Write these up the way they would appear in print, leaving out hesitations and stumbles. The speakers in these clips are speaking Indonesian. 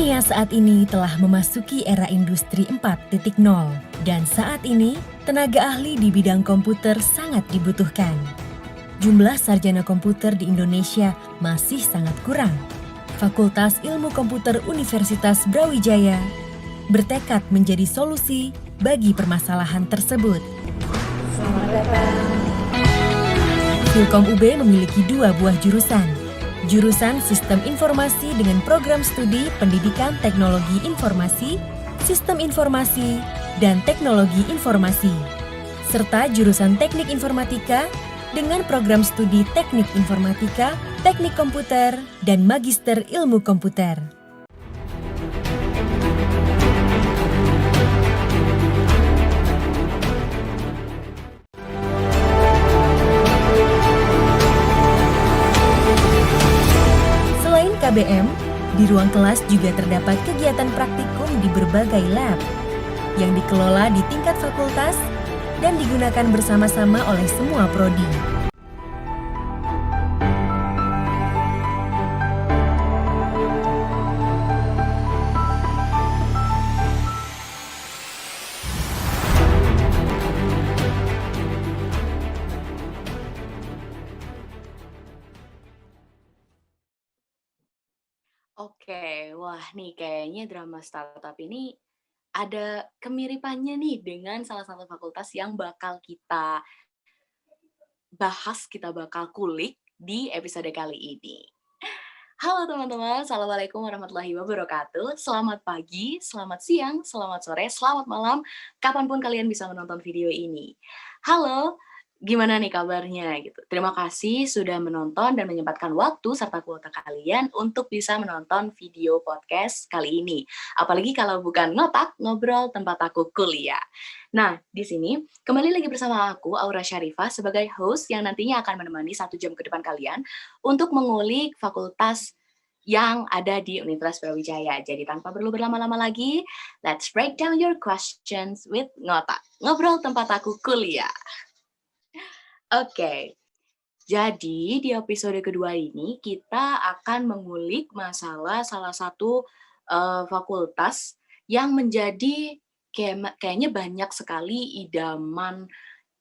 Dunia saat ini telah memasuki era industri 4.0 dan saat ini tenaga ahli di bidang komputer sangat dibutuhkan. Jumlah sarjana komputer di Indonesia masih sangat kurang. Fakultas Ilmu Komputer Universitas Brawijaya bertekad menjadi solusi bagi permasalahan tersebut. Selamat datang. Filkom UB memiliki 2 buah jurusan. Jurusan Sistem Informasi dengan program studi Pendidikan Teknologi Informasi, Sistem Informasi, dan Teknologi Informasi. Serta jurusan Teknik Informatika dengan program studi Teknik Informatika, Teknik Komputer, dan Magister Ilmu Komputer. KBM, di ruang kelas juga terdapat kegiatan praktikum di berbagai lab yang dikelola di tingkat fakultas dan digunakan bersama-sama oleh semua prodi. Oke, wah nih kayaknya drama startup ini ada kemiripannya nih dengan salah satu fakultas yang bakal kita bahas, kita bakal kulik di episode kali ini. Halo teman-teman, Assalamualaikum warahmatullahi wabarakatuh. Selamat pagi, selamat siang, selamat sore, selamat malam, kapanpun kalian bisa menonton video ini. Halo, gimana nih kabarnya gitu. Terima kasih sudah menonton dan menyempatkan waktu serta kuota kalian untuk bisa menonton video podcast kali ini. Apalagi kalau bukan ngotak, ngobrol tempat aku kuliah. Nah, di sini kembali lagi bersama aku, Aura Syarifah, sebagai host yang nantinya akan menemani 1 jam ke depan kalian untuk mengulik fakultas yang ada di Universitas Brawijaya. Jadi tanpa perlu berlama-lama lagi, let's break down your questions with ngotak. Ngobrol tempat aku kuliah. Oke, jadi di episode kedua ini kita akan mengulik masalah salah satu fakultas yang menjadi kayaknya banyak sekali idaman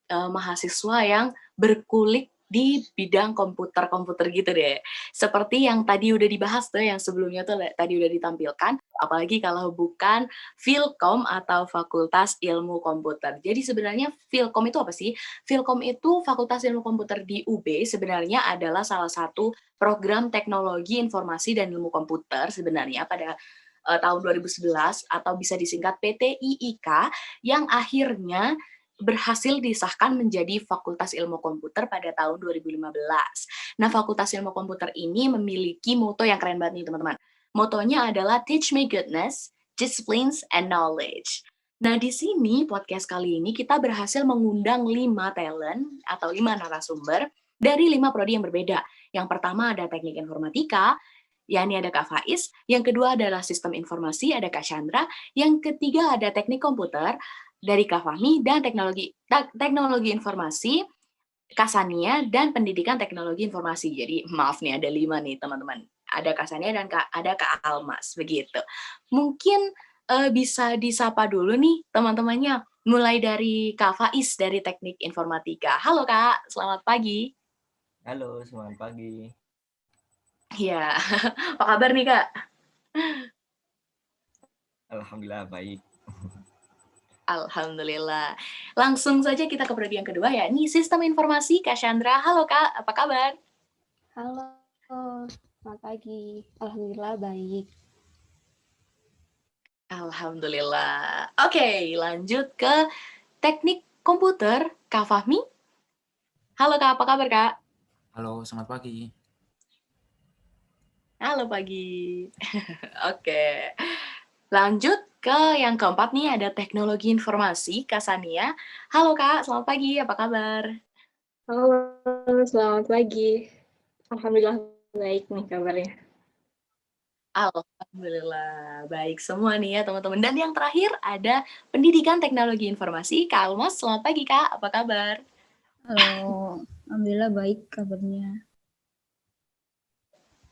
mahasiswa yang berkulik di bidang komputer gitu deh. Seperti yang tadi udah dibahas tuh, yang sebelumnya tuh tadi udah ditampilkan, apalagi kalau bukan Filkom atau Fakultas Ilmu Komputer. Jadi sebenarnya Filkom itu apa sih? Filkom itu Fakultas Ilmu Komputer di UB sebenarnya adalah salah satu program teknologi informasi dan ilmu komputer sebenarnya pada tahun 2011 atau bisa disingkat PTIIK yang akhirnya berhasil disahkan menjadi Fakultas Ilmu Komputer pada tahun 2015. Nah, Fakultas Ilmu Komputer ini memiliki moto yang keren banget nih, teman-teman. Motonya adalah Teach Me Goodness, Disciplines, and Knowledge. Nah, di sini podcast kali ini kita berhasil mengundang 5 talent atau 5 narasumber dari 5 prodi yang berbeda. Yang pertama ada Teknik Informatika, yakni ada Kak Faiz. Yang kedua adalah Sistem Informasi, ada Kak Chandra. Yang ketiga ada Teknik Komputer, dari Kak Fahmi, dan teknologi informasi, Kak Sania, dan pendidikan teknologi informasi. Jadi maaf nih, ada 5 nih teman-teman. Ada Kak Sania dan ada Kak Almas, begitu. Mungkin bisa disapa dulu nih teman-temannya, mulai dari Kak Faiz dari Teknik Informatika. Halo Kak, selamat pagi. Halo, selamat pagi. Ya, apa kabar nih Kak? Alhamdulillah baik. Alhamdulillah. Langsung saja kita ke prodi yang kedua ya. Ini Sistem Informasi, Kak Chandra. Halo Kak, apa kabar? Halo, selamat pagi. Alhamdulillah baik. Alhamdulillah. Oke, lanjut ke Teknik Komputer, Kak Fahmi. Halo Kak, apa kabar Kak? Halo, selamat pagi. Halo pagi. Oke. Lanjut ke yang keempat nih, ada Teknologi Informasi, Kak Sania. Halo Kak, selamat pagi, apa kabar? Halo, selamat pagi. Alhamdulillah baik nih kabarnya. Alhamdulillah, baik semua nih ya teman-teman. Dan yang terakhir ada Pendidikan Teknologi Informasi, Kak Almas. Selamat pagi Kak, apa kabar? Halo, alhamdulillah baik kabarnya.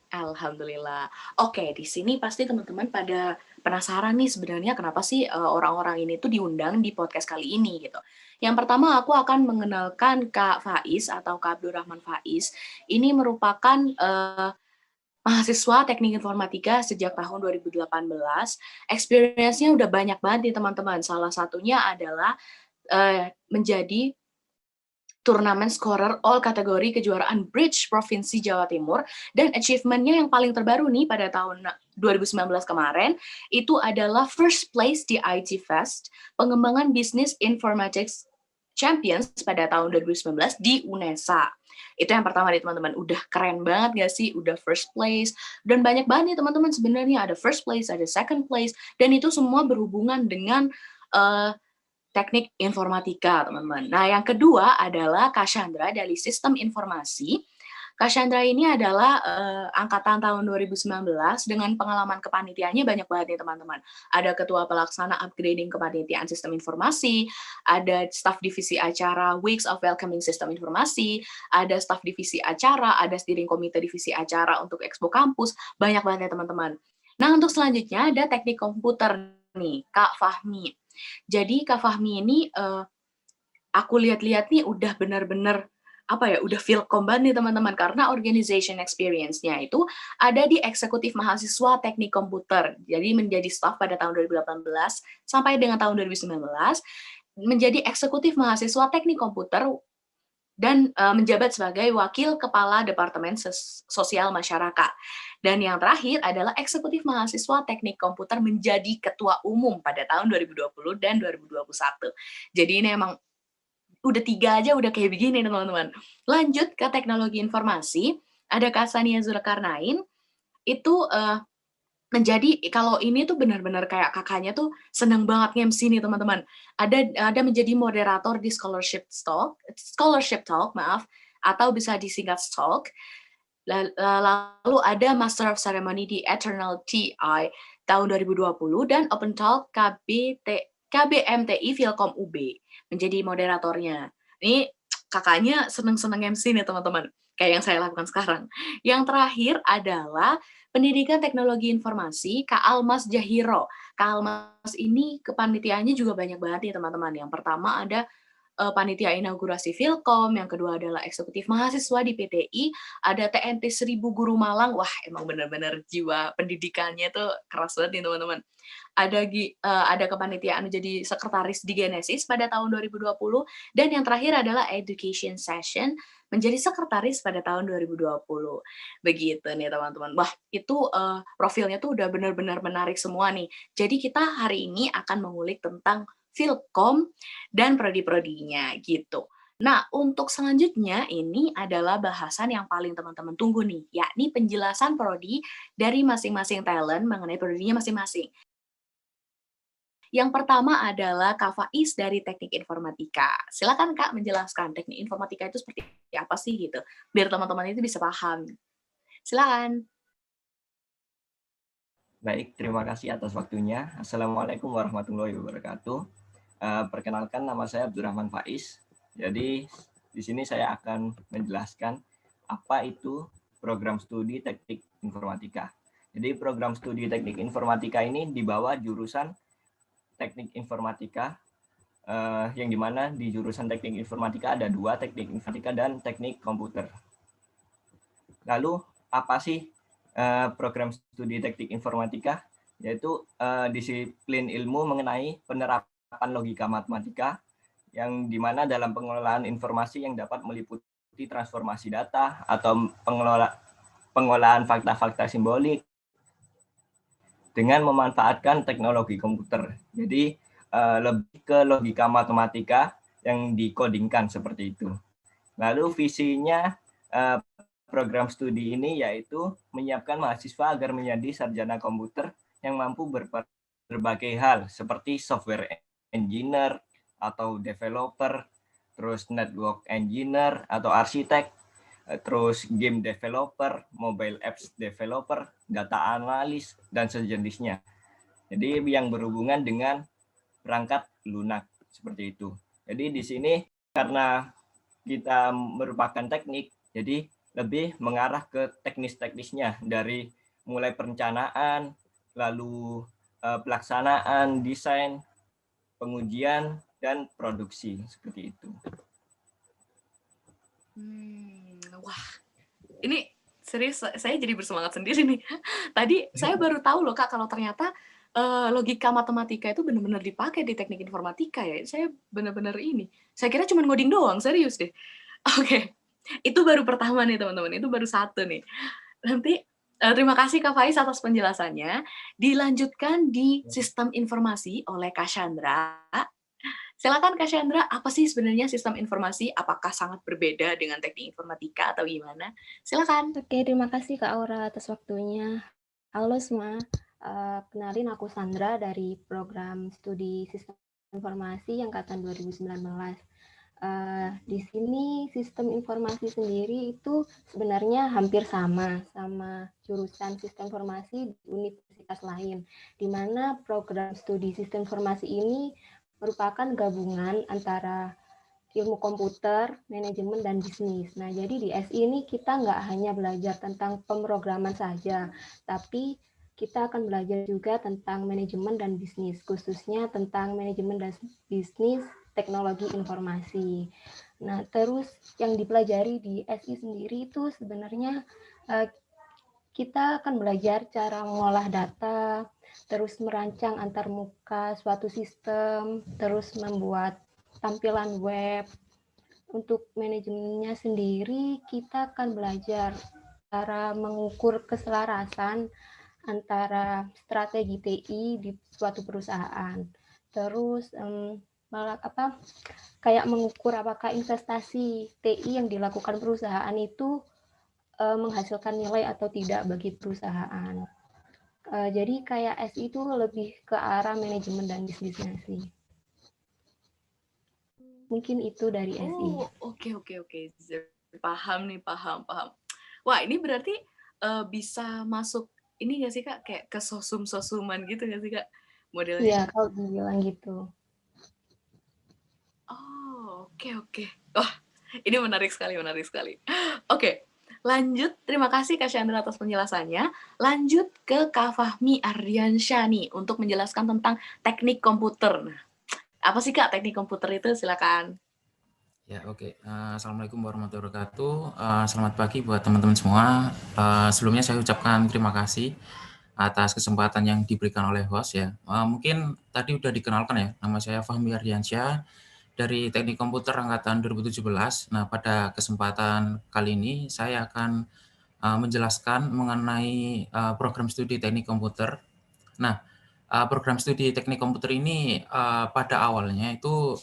Alhamdulillah. Oke, di sini pasti teman-teman pada penasaran nih sebenarnya kenapa sih orang-orang ini tuh diundang di podcast kali ini gitu. Yang pertama aku akan mengenalkan Kak Faiz atau Kak Abdurrahman Faiz. Ini merupakan mahasiswa teknik informatika sejak tahun 2018. Experience-nya udah banyak banget nih teman-teman. Salah satunya adalah menjadi turnamen scorer all kategori kejuaraan Bridge Provinsi Jawa Timur, dan achievement-nya yang paling terbaru nih pada tahun 2019 kemarin itu adalah first place di IT Fest pengembangan bisnis informatics Champions pada tahun 2019 di UNESA. Itu yang pertama nih teman-teman, udah keren banget gak sih, udah first place, dan banyak banget nih teman-teman sebenarnya, ada first place, ada second place, dan itu semua berhubungan dengan teknik informatika, teman-teman. Nah, yang kedua adalah Kak Chandra dari Sistem Informasi. Kak Chandra ini adalah angkatan tahun 2019 dengan pengalaman kepanitiaannya banyak banget nih, teman-teman. Ada ketua pelaksana upgrading kepanitiaan sistem informasi, ada staf divisi acara Weeks of Welcoming Sistem Informasi, ada staf divisi acara, ada steering komite divisi acara untuk Expo Kampus, banyak banget ya, teman-teman. Nah, untuk selanjutnya ada teknik komputer nih, Kak Fahmi. Jadi Kak Fahmi ini aku lihat-lihat nih udah benar-benar udah feel combat nih teman-teman, karena organization experience-nya itu ada di eksekutif mahasiswa teknik komputer. Jadi menjadi staff pada tahun 2018 sampai dengan tahun 2019 menjadi eksekutif mahasiswa teknik komputer dan menjabat sebagai wakil kepala Departemen Sosial Masyarakat. Dan yang terakhir adalah eksekutif mahasiswa teknik komputer menjadi ketua umum pada tahun 2020 dan 2021. Jadi ini emang udah 3 aja udah kayak begini teman-teman. Lanjut ke teknologi informasi, ada Kak Sania Zulkarnain, itu menjadi kalau ini tuh benar-benar kayak kakaknya tuh seneng banget nge-MC nih teman-teman. Ada menjadi moderator di scholarship talk atau bisa disingkat Talk. Lalu ada Master of Ceremony di Eternal TI tahun 2020 dan Open Talk KBMTI Filkom UB menjadi moderatornya. Ini kakaknya seneng-seneng MC nih teman-teman, kayak yang saya lakukan sekarang. Yang terakhir adalah Pendidikan Teknologi Informasi, Kak Almas Jahiro. Kak Almas ini kepanitiaannya juga banyak banget nih teman-teman. Yang pertama ada panitia inaugurasi Filkom, yang kedua adalah eksekutif mahasiswa di PTI, ada TNT 1000 Guru Malang, wah emang benar-benar jiwa pendidikannya tuh keras banget nih teman-teman. Ada kepanitiaan menjadi sekretaris di Genesis pada tahun 2020, dan yang terakhir adalah Education Session menjadi sekretaris pada tahun 2020. Begitu nih teman-teman. Wah, itu profilnya tuh udah benar-benar menarik semua nih. Jadi kita hari ini akan mengulik tentang Filkom dan prodi-prodinya gitu. Nah, untuk selanjutnya ini adalah bahasan yang paling teman-teman tunggu nih, yakni penjelasan prodi dari masing-masing talent mengenai prodinya masing-masing. Yang pertama adalah Kak Faiz dari Teknik Informatika. Silakan Kak menjelaskan teknik informatika itu seperti apa sih gitu, biar teman-teman itu bisa paham. Silakan. Baik, terima kasih atas waktunya. Assalamualaikum warahmatullahi wabarakatuh. Perkenalkan, nama saya Abdurrahman Faiz. Jadi di sini saya akan menjelaskan apa itu program studi teknik informatika. Jadi program studi teknik informatika ini di bawah jurusan teknik informatika, yang dimana di jurusan teknik informatika ada 2, teknik informatika dan teknik komputer. Lalu apa sih program studi teknik informatika? Yaitu disiplin ilmu mengenai penerapan logika matematika, yang dimana dalam pengelolaan informasi yang dapat meliputi transformasi data atau pengolahan fakta-fakta simbolik dengan memanfaatkan teknologi komputer. Jadi lebih ke logika matematika yang dikodingkan seperti itu. Lalu visinya program studi ini yaitu menyiapkan mahasiswa agar menjadi sarjana komputer yang mampu berbagai hal seperti software engineer atau developer, terus network engineer atau arsitek, terus game developer, mobile apps developer, data analis, dan sejenisnya. Jadi yang berhubungan dengan perangkat lunak seperti itu. Jadi di sini karena kita merupakan teknik, jadi lebih mengarah ke teknis-teknisnya dari mulai perencanaan, lalu pelaksanaan, desain, pengujian, dan produksi seperti itu. Wah, ini serius saya jadi bersemangat sendiri nih. Tadi saya baru tahu loh Kak kalau ternyata logika matematika itu benar-benar dipakai di teknik informatika ya. Saya benar-benar ini. Saya kira cuma ngoding doang, serius deh. Oke, itu baru pertama nih teman-teman. Itu baru satu nih. Nanti terima kasih Kak Faiz atas penjelasannya. Dilanjutkan di sistem informasi oleh Kak Chandra. Silakan Kak Chandra, apa sih sebenarnya sistem informasi? Apakah sangat berbeda dengan teknik informatika atau gimana? Silakan. Oke, terima kasih Kak Aura atas waktunya. Halo semua, kenalin aku Sandra dari program studi Sistem Informasi angkatan 2019. Di sini sistem informasi sendiri itu sebenarnya hampir sama jurusan sistem informasi di universitas lain, di mana program studi sistem informasi ini merupakan gabungan antara ilmu komputer, manajemen, dan bisnis. Nah, jadi di SI ini kita nggak hanya belajar tentang pemrograman saja, tapi kita akan belajar juga tentang manajemen dan bisnis, khususnya tentang manajemen dan bisnis teknologi informasi. Nah, terus yang dipelajari di SI sendiri itu sebenarnya kita akan belajar cara mengolah data, terus merancang antarmuka suatu sistem, terus membuat tampilan web. Untuk manajemennya sendiri, kita akan belajar cara mengukur keselarasan antara strategi TI di suatu perusahaan. Terus kayak mengukur apakah investasi TI yang dilakukan perusahaan itu menghasilkan nilai atau tidak bagi perusahaan. Jadi kayak SI itu lebih ke arah manajemen dan bisnisnya sih. Mungkin itu dari SI. Oke. Paham nih, paham. Wah, ini berarti bisa masuk ini nggak sih Kak? Kayak ke sosum-sosuman gitu nggak sih Kak? Modelnya? Iya, kalau dibilang gitu. Oh, oke. Wah, ini menarik sekali. Oke, lanjut. Terima kasih Kak Chandra atas penjelasannya. Lanjut ke Kak Fahmi Ardiansyah nih untuk menjelaskan tentang teknik komputer. Nah, apa sih Kak teknik komputer itu? Silakan. Ya, oke. Assalamualaikum warahmatullahi wabarakatuh. Selamat pagi buat teman-teman semua. Sebelumnya saya ucapkan terima kasih atas kesempatan yang diberikan oleh host ya. Mungkin tadi udah dikenalkan ya, nama saya Fahmi Ardiansyah dari Teknik Komputer Angkatan 2017. Nah, pada kesempatan kali ini saya akan menjelaskan mengenai program studi Teknik Komputer. Nah, program studi teknik komputer ini pada awalnya itu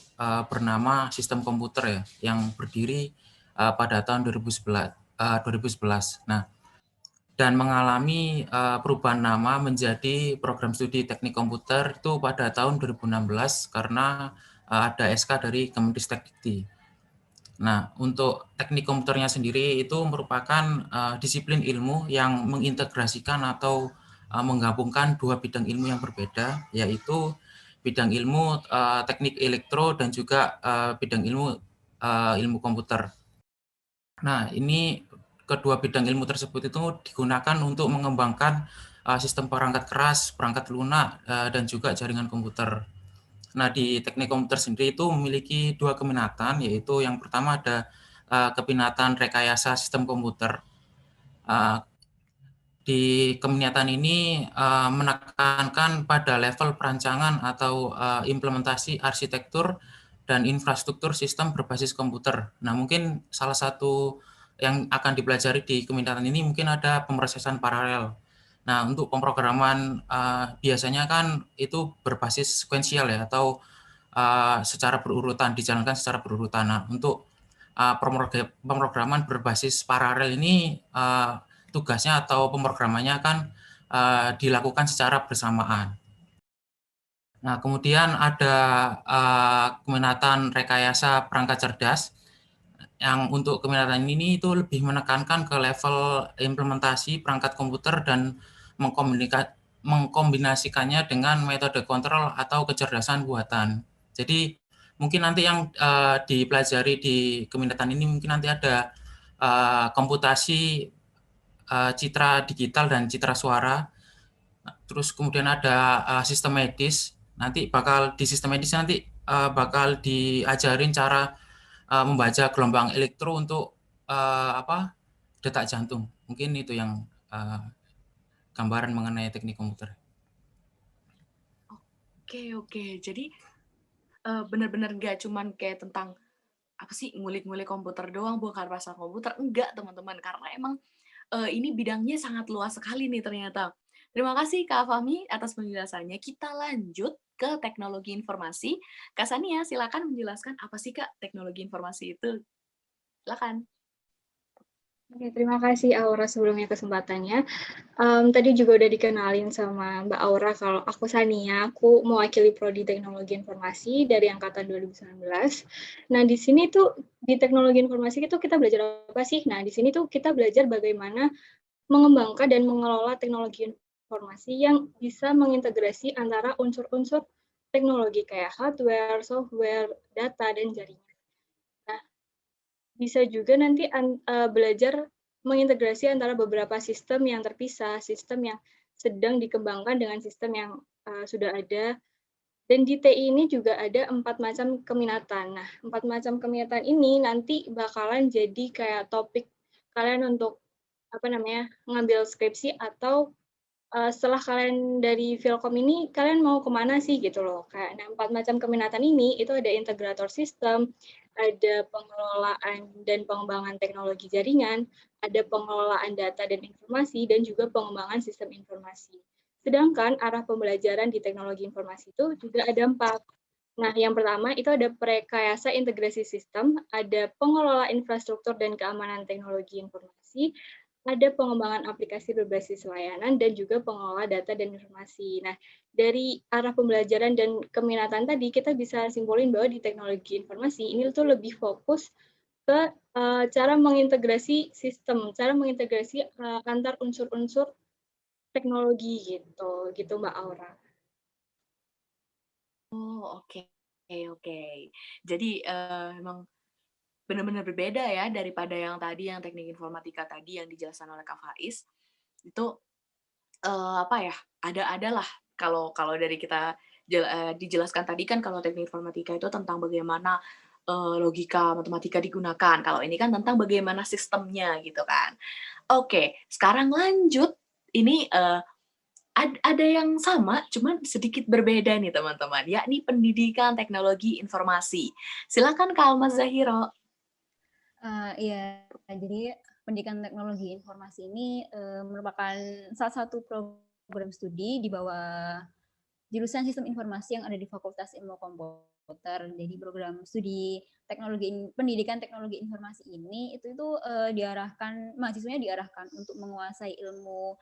bernama sistem komputer ya, yang berdiri pada tahun 2011. Nah, dan mengalami perubahan nama menjadi program studi teknik komputer itu pada tahun 2016 karena ada SK dari Kemendikbud. Nah, untuk teknik komputernya sendiri itu merupakan disiplin ilmu yang mengintegrasikan atau menggabungkan dua bidang ilmu yang berbeda, yaitu bidang ilmu teknik elektro dan juga bidang ilmu komputer. Nah, ini kedua bidang ilmu tersebut itu digunakan untuk mengembangkan sistem perangkat keras, perangkat lunak, dan juga jaringan komputer. Nah, di teknik komputer sendiri itu memiliki dua keminatan, yaitu yang pertama ada keminatan rekayasa sistem komputer. Di keminatan ini menekankan pada level perancangan atau implementasi arsitektur dan infrastruktur sistem berbasis komputer. Nah, mungkin salah satu yang akan dipelajari di keminatan ini mungkin ada pemrosesan paralel. Nah, untuk pemrograman biasanya kan itu berbasis sekuensial ya, atau secara berurutan, dijalankan secara berurutan. Nah, untuk pemrograman berbasis paralel ini tugasnya atau pemrogramannya kan dilakukan secara bersamaan. Nah, kemudian ada keminatan rekayasa perangkat cerdas, yang untuk keminatan ini itu lebih menekankan ke level implementasi perangkat komputer dan mengkombinasikannya dengan metode kontrol atau kecerdasan buatan. Jadi mungkin nanti yang dipelajari di keminatan ini mungkin nanti ada komputasi citra digital dan citra suara. Terus kemudian ada sistem medis. Nanti bakal di sistem medis nanti bakal diajarin cara membaca gelombang elektro untuk detak jantung. Mungkin itu yang gambaran mengenai teknik komputer. Oke. Jadi benar-benar nggak cuman kayak tentang apa sih ngulik-ngulik komputer doang, bukan pasar komputer, enggak teman-teman, karena emang ini bidangnya sangat luas sekali nih ternyata. Terima kasih Kak Fahmi atas penjelasannya. Kita lanjut ke teknologi informasi. Kak Sania, silakan menjelaskan apa sih Kak teknologi informasi itu? Silakan. Oke, terima kasih Aura sebelumnya kesempatannya. Tadi juga udah dikenalin sama Mbak Aura kalau aku Sania, aku mewakili Prodi Teknologi Informasi dari angkatan 2019. Nah, di sini tuh di teknologi informasi itu kita belajar apa sih? Nah, di sini tuh kita belajar bagaimana mengembangkan dan mengelola teknologi informasi yang bisa mengintegrasi antara unsur-unsur teknologi kayak hardware, software, data, dan jaringan. Bisa juga nanti belajar mengintegrasi antara beberapa sistem yang terpisah, sistem yang sedang dikembangkan dengan sistem yang sudah ada. Dan di TI ini juga ada 4 macam keminatan. Nah, 4 macam keminatan ini nanti bakalan jadi kayak topik kalian untuk ngambil skripsi atau setelah kalian dari Filkom ini, kalian mau kemana sih gitu loh. Kayak 4 macam keminatan ini, itu ada integrator sistem, ada pengelolaan dan pengembangan teknologi jaringan, ada pengelolaan data dan informasi, dan juga pengembangan sistem informasi. Sedangkan arah pembelajaran di teknologi informasi itu juga ada 4. Nah, yang pertama itu ada Prekayasa Integrasi Sistem, ada Pengelola Infrastruktur dan Keamanan Teknologi Informasi, ada pengembangan aplikasi berbasis layanan, dan juga pengelola data dan informasi. Nah, dari arah pembelajaran dan keminatan tadi, kita bisa simpulin bahwa di teknologi informasi ini tuh lebih fokus ke cara mengintegrasi sistem, cara mengintegrasi antar unsur-unsur teknologi gitu Mbak Aura. Oh, oke. Jadi memang benar-benar berbeda ya daripada yang tadi, yang teknik informatika tadi yang dijelaskan oleh Kak Faiz. Itu ada lah kalau dari kita dijelaskan tadi kan kalau teknik informatika itu tentang bagaimana logika matematika digunakan. Kalau ini kan tentang bagaimana sistemnya gitu kan. Oke, sekarang lanjut. Ini ada yang sama, cuman sedikit berbeda nih teman-teman, yakni pendidikan teknologi informasi. Silakan Kak Almas Zahiro. Iya, jadi pendidikan teknologi informasi ini merupakan salah satu program studi di bawah jurusan sistem informasi yang ada di Fakultas Ilmu Komputer. Jadi program studi pendidikan teknologi informasi ini itu mahasiswanya diarahkan untuk menguasai ilmu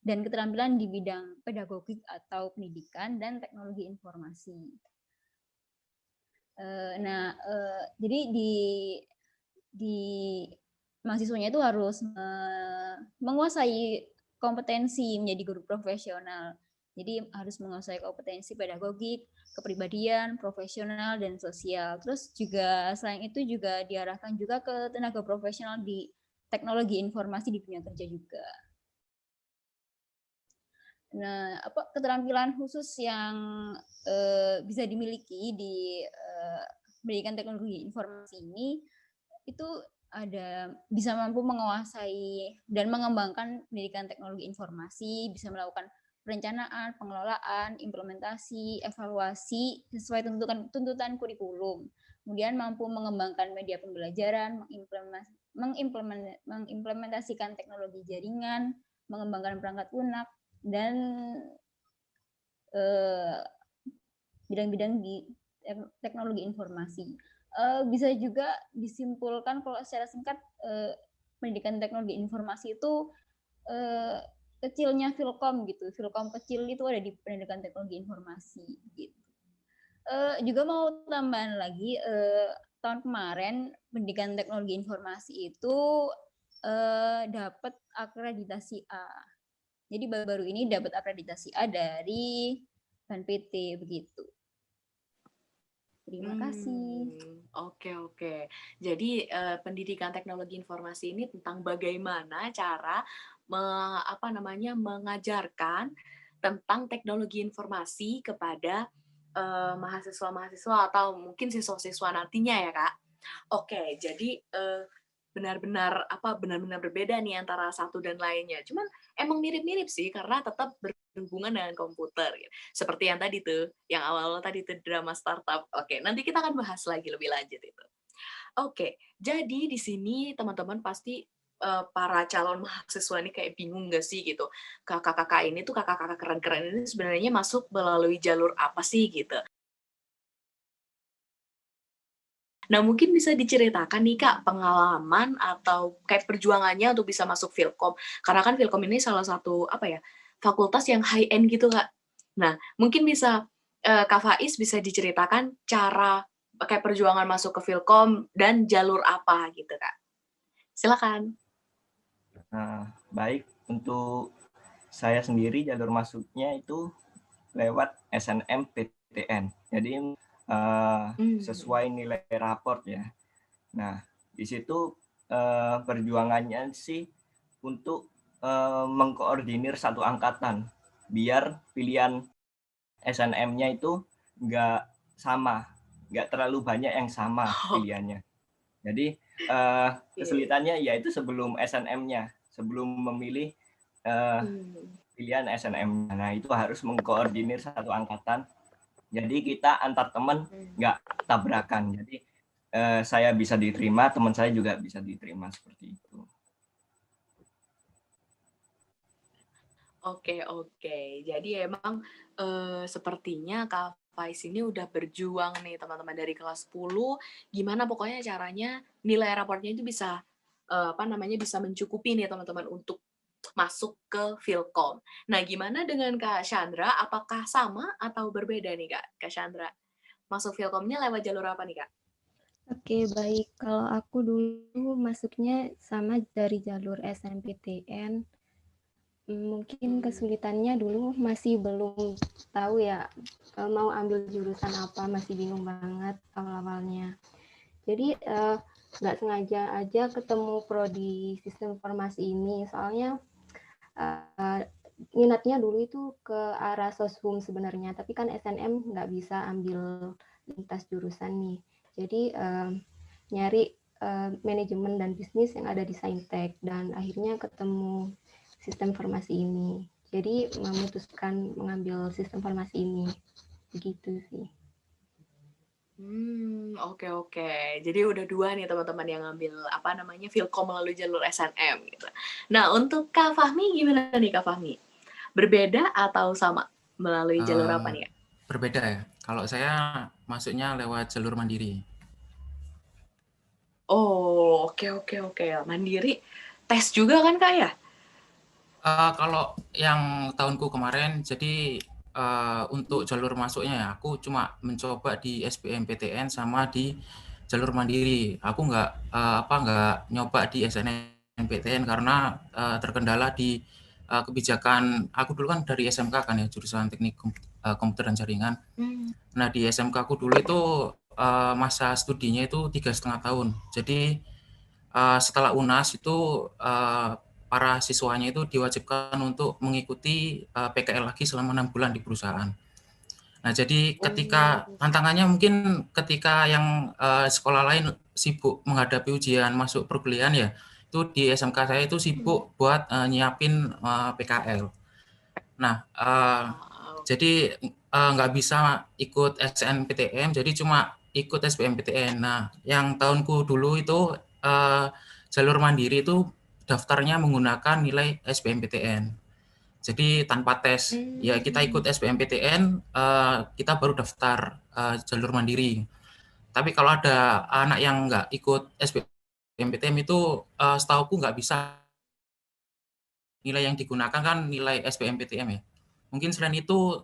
dan keterampilan di bidang pedagogik atau pendidikan dan teknologi informasi. Jadi di mahasiswanya itu harus menguasai kompetensi menjadi guru profesional. Jadi harus menguasai kompetensi pedagogik, kepribadian, profesional, dan sosial. Terus juga selain itu juga diarahkan juga ke tenaga profesional di teknologi informasi di dunia kerja juga. Nah, keterampilan khusus yang bisa dimiliki di pendidikan teknologi informasi ini itu bisa mampu menguasai dan mengembangkan pendidikan teknologi informasi, bisa melakukan perencanaan, pengelolaan, implementasi, evaluasi sesuai tuntutan kurikulum. Kemudian mampu mengembangkan media pembelajaran, mengimplementasikan teknologi jaringan, mengembangkan perangkat lunak, dan bidang-bidang di teknologi informasi. Bisa juga disimpulkan kalau secara singkat pendidikan teknologi informasi itu kecilnya Filkom gitu. Filkom kecil itu ada di pendidikan teknologi informasi gitu. Juga mau tambahan lagi, tahun kemarin pendidikan teknologi informasi itu dapat akreditasi A. Jadi baru ini dapat akreditasi A dari BNPT begitu. Terima kasih. Oke. Jadi pendidikan teknologi informasi ini tentang bagaimana cara mengajarkan tentang teknologi informasi kepada mahasiswa-mahasiswa atau mungkin siswa-siswa nantinya ya Kak. Oke, jadi benar-benar berbeda nih antara satu dan lainnya. Cuman emang mirip-mirip sih karena tetap berhubungan dengan komputer. Gitu. Seperti yang tadi tuh, yang awal-awal tadi tuh drama startup. Oke, nanti kita akan bahas lagi lebih lanjut itu. Oke, jadi di sini teman-teman pasti para calon mahasiswa ini kayak bingung nggak sih gitu. Kakak-kakak ini tuh kakak-kakak keren-keren ini sebenarnya masuk melalui jalur apa sih gitu. Nah, mungkin bisa diceritakan nih Kak, pengalaman atau kayak perjuangannya untuk bisa masuk Filkom. Karena kan Filkom ini salah satu, fakultas yang high end gitu Kak. Nah, mungkin bisa, Kak Faiz bisa diceritakan cara kayak perjuangan masuk ke Filkom dan jalur apa gitu Kak. Silakan. Nah, baik, untuk saya sendiri jalur masuknya itu lewat SNMPTN. Jadi sesuai nilai raport ya. Nah, di situ perjuangannya sih untuk mengkoordinir satu angkatan biar pilihan SNM-nya itu nggak sama, nggak terlalu banyak yang sama pilihannya. Jadi kesulitannya yaitu sebelum SNM-nya, sebelum memilih pilihan SNM. Nah, itu harus mengkoordinir satu angkatan. Jadi kita antar teman nggak tabrakan. Jadi saya bisa diterima, teman saya juga bisa diterima seperti itu. Oke. Jadi emang sepertinya Kak Faiz ini udah berjuang nih teman-teman dari kelas 10, gimana pokoknya caranya nilai raportnya itu bisa bisa mencukupi nih teman-teman untuk masuk ke Filkom. Nah, gimana dengan Kak Chandra? Apakah sama atau berbeda nih Kak Chandra? Masuk Filkomnya lewat jalur apa nih Kak? Oke, baik. Kalau aku dulu masuknya sama dari jalur SNMPTN. Mungkin kesulitannya dulu masih belum tahu ya mau ambil jurusan apa, masih bingung banget awal-awalnya. Jadi nggak sengaja aja ketemu prodi sistem informasi ini, soalnya minatnya dulu itu ke arah soshum sebenarnya, tapi kan SNM nggak bisa ambil lintas jurusan nih. Jadi nyari manajemen dan bisnis yang ada di Saintek, dan akhirnya ketemu sistem informasi ini. Jadi memutuskan mengambil sistem informasi ini. Begitu sih. Oke. Jadi udah 2 nih teman-teman yang ngambil Filkom melalui jalur SNM gitu. Nah, untuk Kak Fahmi gimana nih Kak Fahmi? Berbeda atau sama melalui jalur apa nih Kak? Berbeda ya. Kalau saya masuknya lewat jalur mandiri. Oh, oke. Mandiri tes juga kan Kak ya? Kalau yang tahunku kemarin, jadi untuk jalur masuknya ya, aku cuma mencoba di SBMPTN sama di jalur mandiri. Aku nggak nyoba di SNMPTN karena terkendala di kebijakan. Aku dulu kan dari SMK kan ya, jurusan teknik komputer dan jaringan. Nah, di SMK aku dulu itu masa studinya itu 3,5 tahun. Jadi setelah UNAS itu para siswanya itu diwajibkan untuk mengikuti PKL lagi selama 6 bulan di perusahaan. Nah, jadi ketika tantangannya mungkin ketika yang sekolah lain sibuk menghadapi ujian masuk perkuliahan ya, itu di SMK saya itu sibuk buat nyiapin PKL. Nah, jadi nggak bisa ikut SNMPTN, jadi cuma ikut SBMPTN. Nah, yang tahunku dulu itu jalur mandiri itu daftarnya menggunakan nilai SBMPTN. Jadi tanpa tes, ya kita ikut SBMPTN, kita baru daftar jalur mandiri. Tapi kalau ada anak yang nggak ikut SBMPTN itu setauku nggak bisa. Nilai yang digunakan kan nilai SBMPTN ya. Mungkin selain itu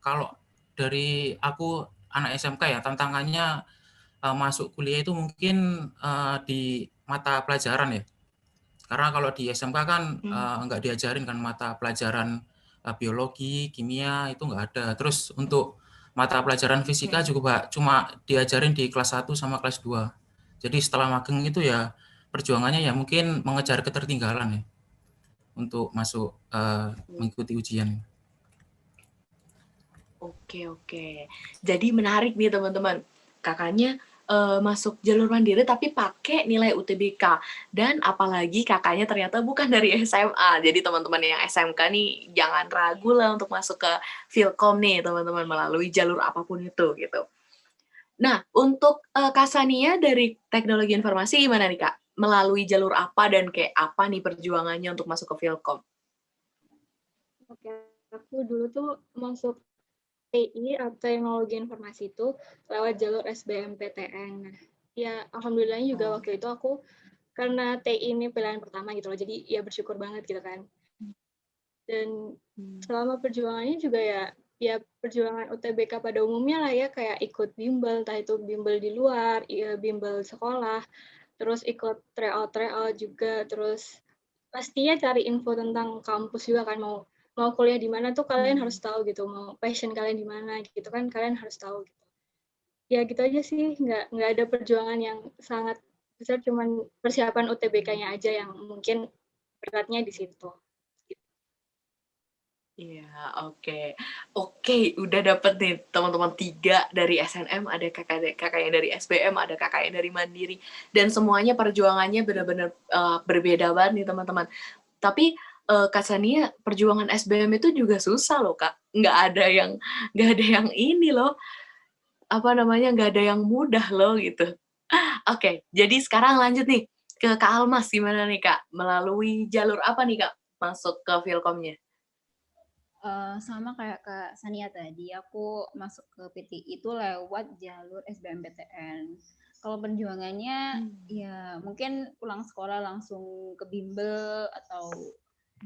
kalau dari aku anak SMK ya, tantangannya masuk kuliah itu mungkin di mata pelajaran ya. Karena kalau di SMK kan nggak diajarin kan mata pelajaran biologi, kimia itu nggak ada. Terus untuk mata pelajaran fisika juga cuma diajarin di kelas 1 sama kelas 2. Jadi setelah magang itu ya perjuangannya ya mungkin mengejar ketertinggalan ya untuk masuk mengikuti ujian. Oke. Jadi menarik nih teman-teman. Kakaknya masuk jalur mandiri tapi pakai nilai UTBK. Dan apalagi kakaknya ternyata bukan dari SMA. Jadi teman-teman yang SMK nih jangan ragu lah untuk masuk ke Filkom nih teman-teman melalui jalur apapun itu gitu. Nah, untuk Kak Sania dari Teknologi Informasi gimana nih Kak? Melalui jalur apa dan kayak apa nih perjuangannya untuk masuk ke Filkom? Oke, aku dulu tuh masuk TI atau Teknologi Informasi itu lewat jalur SBMPTN. Nah, ya alhamdulillahnya juga waktu itu aku karena TI ini pilihan pertama gitu loh, jadi ya bersyukur banget gitu kan. Dan selama perjuangannya juga ya perjuangan UTBK pada umumnya lah ya, kayak ikut bimbel, entah itu bimbel di luar, ya, bimbel sekolah, terus ikut tryout juga, terus pastinya cari info tentang kampus juga kan, mau kuliah di mana tuh kalian harus tahu gitu, mau passion kalian di mana gitu kan kalian harus tahu gitu. Ya gitu aja sih, nggak ada perjuangan yang sangat besar, cuman persiapan UTBK-nya aja yang mungkin beratnya di situ. Iya, oke, udah dapet nih teman-teman 3 dari SNM, ada kakaknya dari SBM, ada kakaknya dari Mandiri, dan semuanya perjuangannya benar-benar berbeda banget nih teman-teman. Tapi Kak Sania, perjuangan SBM itu juga susah loh Kak, nggak ada yang ini loh, nggak ada yang mudah loh gitu. Oke, jadi sekarang lanjut nih ke Kak Almas, gimana nih Kak? Melalui jalur apa nih Kak masuk ke Filkomnya? Sama kayak Kak Sania tadi, aku masuk ke PTI itu lewat jalur SBMPTN. Kalau perjuangannya ya mungkin pulang sekolah langsung ke bimbel atau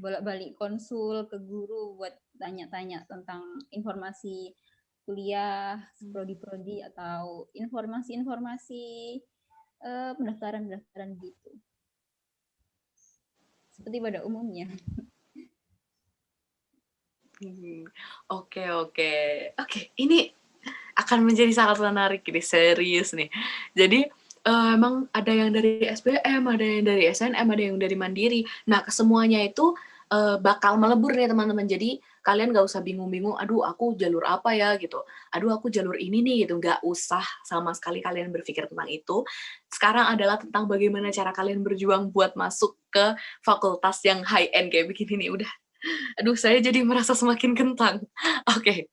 bolak-balik konsul ke guru buat tanya-tanya tentang informasi kuliah, prodi-prodi atau informasi-informasi pendaftaran gitu. Seperti pada umumnya. Oke, ini akan menjadi sangat menarik ini, serius nih. Jadi emang ada yang dari SBM, ada yang dari SNM, ada yang dari Mandiri. Nah, kesemuanya itu bakal melebur nih teman-teman. Jadi kalian nggak usah bingung-bingung, aduh aku jalur apa ya gitu. Aduh aku jalur ini nih gitu. Nggak usah sama sekali kalian berpikir tentang itu. Sekarang adalah tentang bagaimana cara kalian berjuang buat masuk ke fakultas yang high end kayak begini nih. Udah, aduh saya jadi merasa semakin kentang. Oke,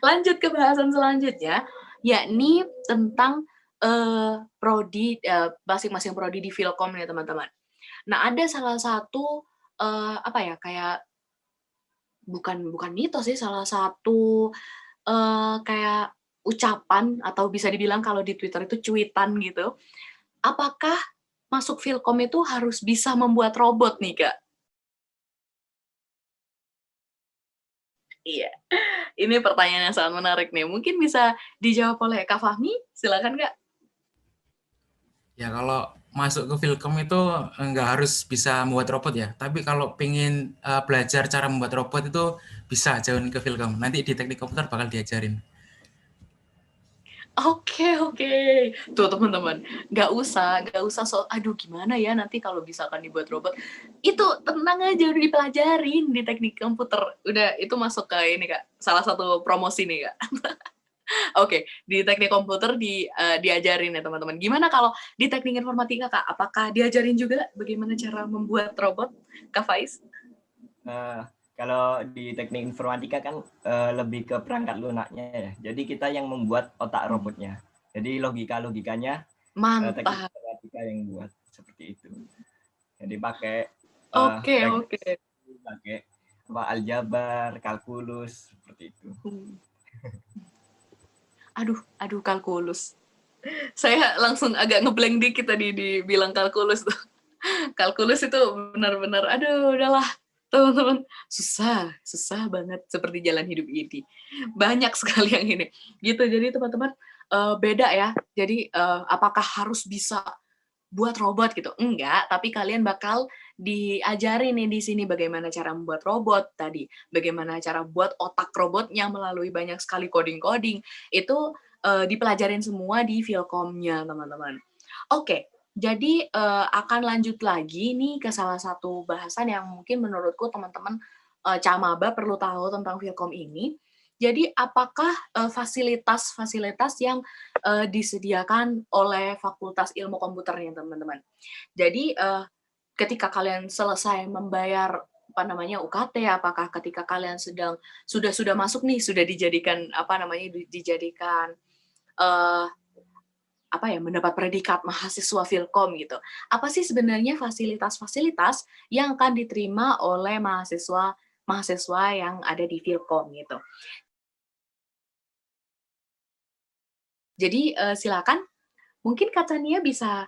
lanjut ke bahasan selanjutnya, yakni tentang prodi, masing-masing prodi di Filkom ya teman-teman. Nah, ada salah satu kayak bukan mitos sih, salah satu kayak ucapan atau bisa dibilang kalau di Twitter itu cuitan gitu. Apakah masuk Filkom itu harus bisa membuat robot nih, Kak? Iya, ini pertanyaan yang sangat menarik nih. Mungkin bisa dijawab oleh Kak Fahmi, silakan Kak. Ya kalau masuk ke Filkom itu nggak harus bisa membuat robot ya, tapi kalau pengen belajar cara membuat robot itu bisa join ke Filkom. Nanti di teknik komputer bakal diajarin. Oke. Tuh teman-teman, nggak usah aduh gimana ya nanti kalau misalkan dibuat robot. Itu tenang aja, udah dipelajarin di teknik komputer. Udah, itu masuk ke ini Kak, salah satu promosi nih Kak. Oke, di teknik komputer diajarin ya teman-teman. Gimana kalau di teknik informatika Kak? Apakah diajarin juga bagaimana cara membuat robot, Kak Faiz? Kalau di teknik informatika kan lebih ke perangkat lunaknya ya. Jadi kita yang membuat otak robotnya. Jadi logikanya mantap. Teknik informatika yang buat seperti itu. Jadi pakai pakai aljabar, kalkulus seperti itu. Aduh kalkulus. Saya langsung agak ngeblank dikit tadi dibilang kalkulus tuh. Kalkulus itu benar-benar aduh udahlah teman-teman, susah banget seperti jalan hidup ini. Banyak sekali yang ini. Gitu, jadi teman-teman beda ya. Jadi apakah harus bisa buat robot gitu. Enggak, tapi kalian bakal diajarin nih di sini bagaimana cara membuat robot tadi, bagaimana cara buat otak robotnya melalui banyak sekali coding-coding. Itu dipelajarin semua di Philcom-nya, teman-teman. Oke, jadi akan lanjut lagi nih ke salah satu bahasan yang mungkin menurutku teman-teman Camaba perlu tahu tentang Philcom ini. Jadi apakah fasilitas-fasilitas yang disediakan oleh Fakultas Ilmu Komputernya, teman-teman. Jadi ketika kalian selesai membayar apa namanya UKT, apakah ketika kalian sudah masuk nih, sudah dijadikan apa namanya dijadikan apa ya, mendapat predikat mahasiswa Philcom gitu. Apa sih sebenarnya fasilitas-fasilitas yang akan diterima oleh mahasiswa yang ada di Philcom gitu. Jadi silakan, mungkin Kak Tania bisa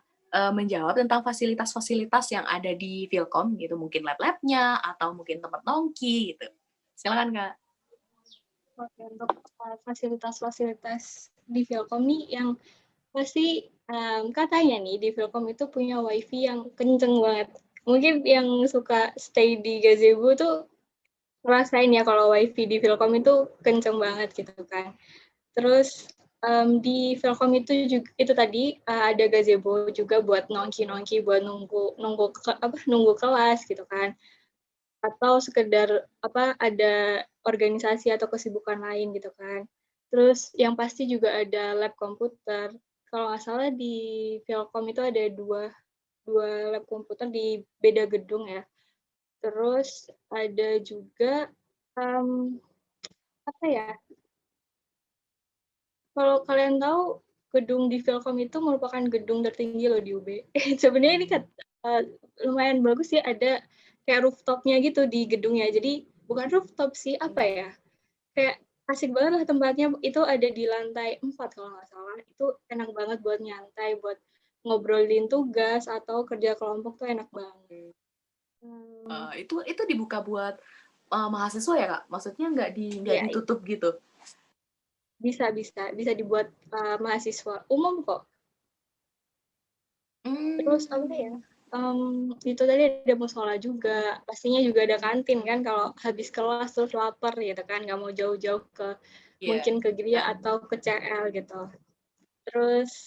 menjawab tentang fasilitas-fasilitas yang ada di Philcom gitu, mungkin lab-labnya atau mungkin tempat nongki gitu. Silakan Kak. Oke, untuk fasilitas-fasilitas di Philcom nih yang pasti katanya nih di Philcom itu punya wifi yang kenceng banget. Mungkin yang suka stay di gazebo tuh ngerasain ya kalau wifi di Philcom itu kenceng banget gitu kan. Terus di Philcom itu juga itu tadi ada gazebo juga buat nongki-nongki, buat nunggu kelas gitu kan. Atau sekedar ada organisasi atau kesibukan lain gitu kan. Terus yang pasti juga ada lab komputer. Kalau nggak salah di Philcom itu ada dua lab komputer di beda gedung ya. Terus ada juga apa ya? Kalau kalian tahu gedung di Philcom itu merupakan gedung tertinggi loh di UB. Sebenarnya ini kan lumayan bagus ya, ada kayak rooftopnya gitu di gedungnya. Jadi bukan rooftop sih, apa ya? Kayak asik banget lah tempatnya. Itu ada di lantai 4 kalau nggak salah. Itu enak banget buat nyantai, buat ngobrolin tugas atau kerja kelompok tuh enak banget. Itu dibuka buat mahasiswa ya Kak? Maksudnya nggak Iya, ditutup gitu? bisa dibuat mahasiswa umum kok. Terus apa ya? Itu tadi ada musola juga, pastinya juga ada kantin kan kalau habis kelas terus lapar gitu kan, nggak mau jauh-jauh ke mungkin ke Gria atau ke CL gitu. Terus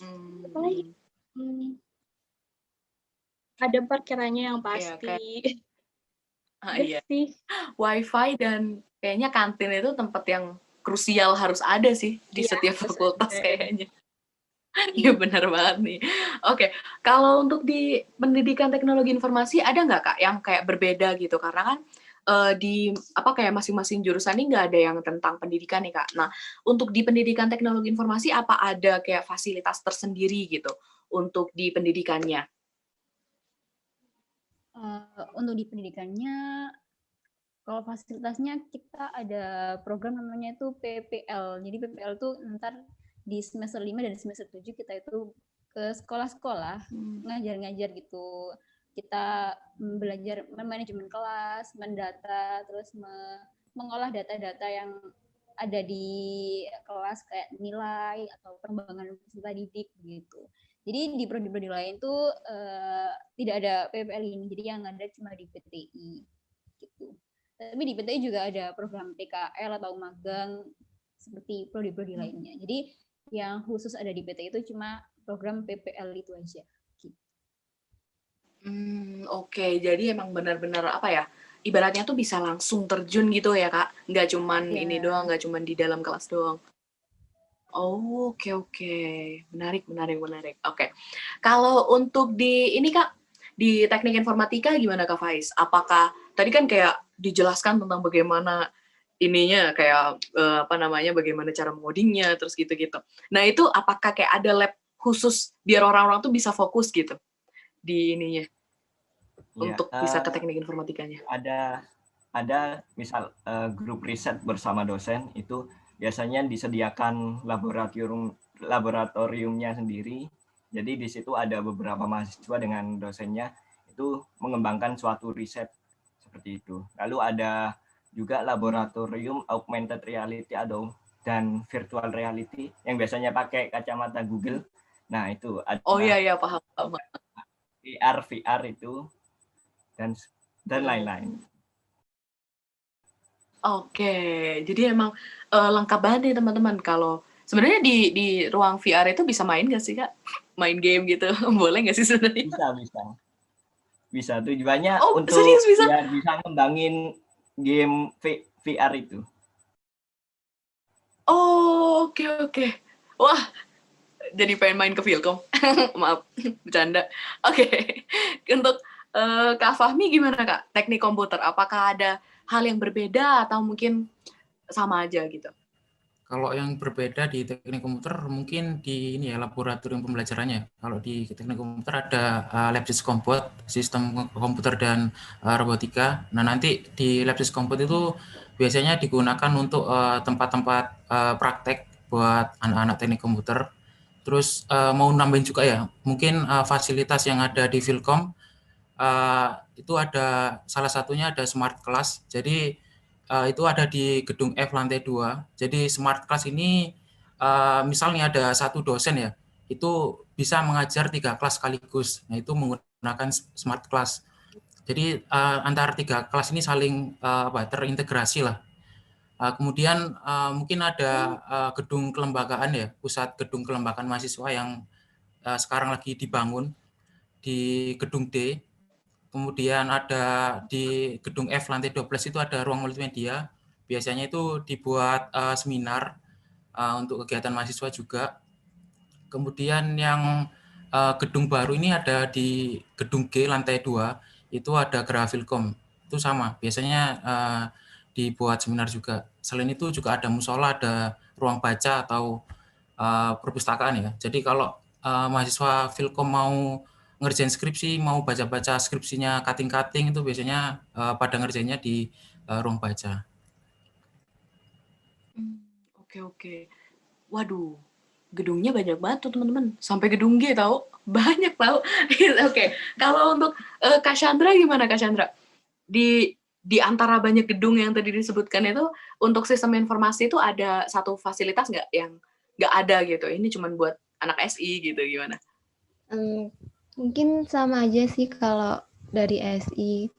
apa lagi? Ada parkirannya yang pasti. Iya. Wifi dan kayaknya kantin itu tempat yang krusial harus ada sih di setiap fakultas kayaknya. Iya benar banget nih. Oke, kalau untuk di pendidikan teknologi informasi ada nggak Kak yang kayak berbeda gitu? Karena kan di kayak masing-masing jurusan ini nggak ada yang tentang pendidikan nih Kak. Nah, untuk di pendidikan teknologi informasi apa ada kayak fasilitas tersendiri gitu untuk di pendidikannya? Untuk di pendidikannya, kalau fasilitasnya kita ada program namanya itu PPL. Jadi PPL itu ntar di semester 5 dan semester 7 kita itu ke sekolah-sekolah ngajar-ngajar gitu. Kita belajar manajemen kelas, mendata, terus mengolah data-data yang ada di kelas kayak nilai atau perkembangan peserta didik gitu. Jadi di prodi-prodi lain tuh tidak ada PPL ini, jadi yang ada cuma di PTI gitu. Tapi di PTI juga ada program PKL atau magang seperti prodi-prodi lainnya. Jadi yang khusus ada di PTI itu cuma program PPL itu aja. Gitu. Oke, jadi emang benar-benar ibaratnya tuh bisa langsung terjun gitu ya Kak, nggak cuman ini doang, nggak cuman di dalam kelas doang. Oh, oke. Menarik. Oke. Kalau untuk di ini Kak, di teknik informatika gimana Kak Faiz? Apakah tadi kan kayak dijelaskan tentang bagaimana ininya kayak bagaimana cara mengodingnya terus gitu-gitu. Nah, itu apakah kayak ada lab khusus biar orang-orang tuh bisa fokus gitu di ininya? Untuk bisa ke teknik informatikanya. Ada misal grup riset bersama dosen itu biasanya disediakan laboratoriumnya sendiri. Jadi di situ ada beberapa mahasiswa dengan dosennya itu mengembangkan suatu riset seperti itu. Lalu ada juga laboratorium augmented reality dan virtual reality yang biasanya pakai kacamata Google. Nah, itu ada. Oh iya paham. AR, VR itu dan lain-lain. Oke, jadi emang lengkap banget nih teman-teman. Kalau sebenarnya di ruang VR itu bisa main nggak sih Kak? Main game gitu, boleh nggak sih sebenarnya? Bisa. Tujuannya Oh, untuk serius bisa? biar bisa ngembangin game VR itu. Oh, oke. Wah, jadi pengen main ke Vilkom. Maaf, bercanda. Oke, untuk Kak Fahmi gimana Kak? Teknik komputer, apakah ada hal yang berbeda atau mungkin sama aja gitu? Kalau yang berbeda di teknik komputer mungkin di ini ya laboratorium pembelajarannya. Kalau di teknik komputer ada LabSys Komput, sistem komputer dan robotika. Nah, nanti di LabSys Komput itu biasanya digunakan untuk tempat-tempat praktek buat anak-anak teknik komputer. Terus mau nambahin juga ya, mungkin fasilitas yang ada di Vilkom itu ada salah satunya ada smart class. Jadi itu ada di gedung F lantai 2. Jadi smart class ini misalnya ada satu dosen ya, itu bisa mengajar 3 kelas sekaligus. Nah, itu menggunakan smart class. Jadi antara 3 kelas ini saling terintegrasi lah. Kemudian mungkin ada gedung kelembagaan ya, pusat gedung kelembagaan mahasiswa yang sekarang lagi dibangun di gedung D. Kemudian ada di gedung F lantai 12 itu ada ruang multimedia. Biasanya itu dibuat seminar untuk kegiatan mahasiswa juga. Kemudian yang gedung baru ini ada di gedung G lantai 2, itu ada Grafilkom. Itu sama, biasanya dibuat seminar juga. Selain itu juga ada musola, ada ruang baca atau perpustakaan ya. Jadi kalau mahasiswa Filkom mau ngerjain skripsi, mau baca-baca skripsinya cutting-cutting itu biasanya pada ngerjainnya di ruang baca. Oke. Waduh, gedungnya banyak banget tuh teman-teman. Sampai gedung G tahu, banyak tahu. Oke, kalau untuk Kak Chandra gimana Kak Chandra? Di antara banyak gedung yang tadi disebutkan itu, untuk sistem informasi itu ada satu fasilitas nggak yang nggak ada gitu? Ini cuma buat anak SI gitu, gimana? Mungkin sama aja sih kalau dari SI.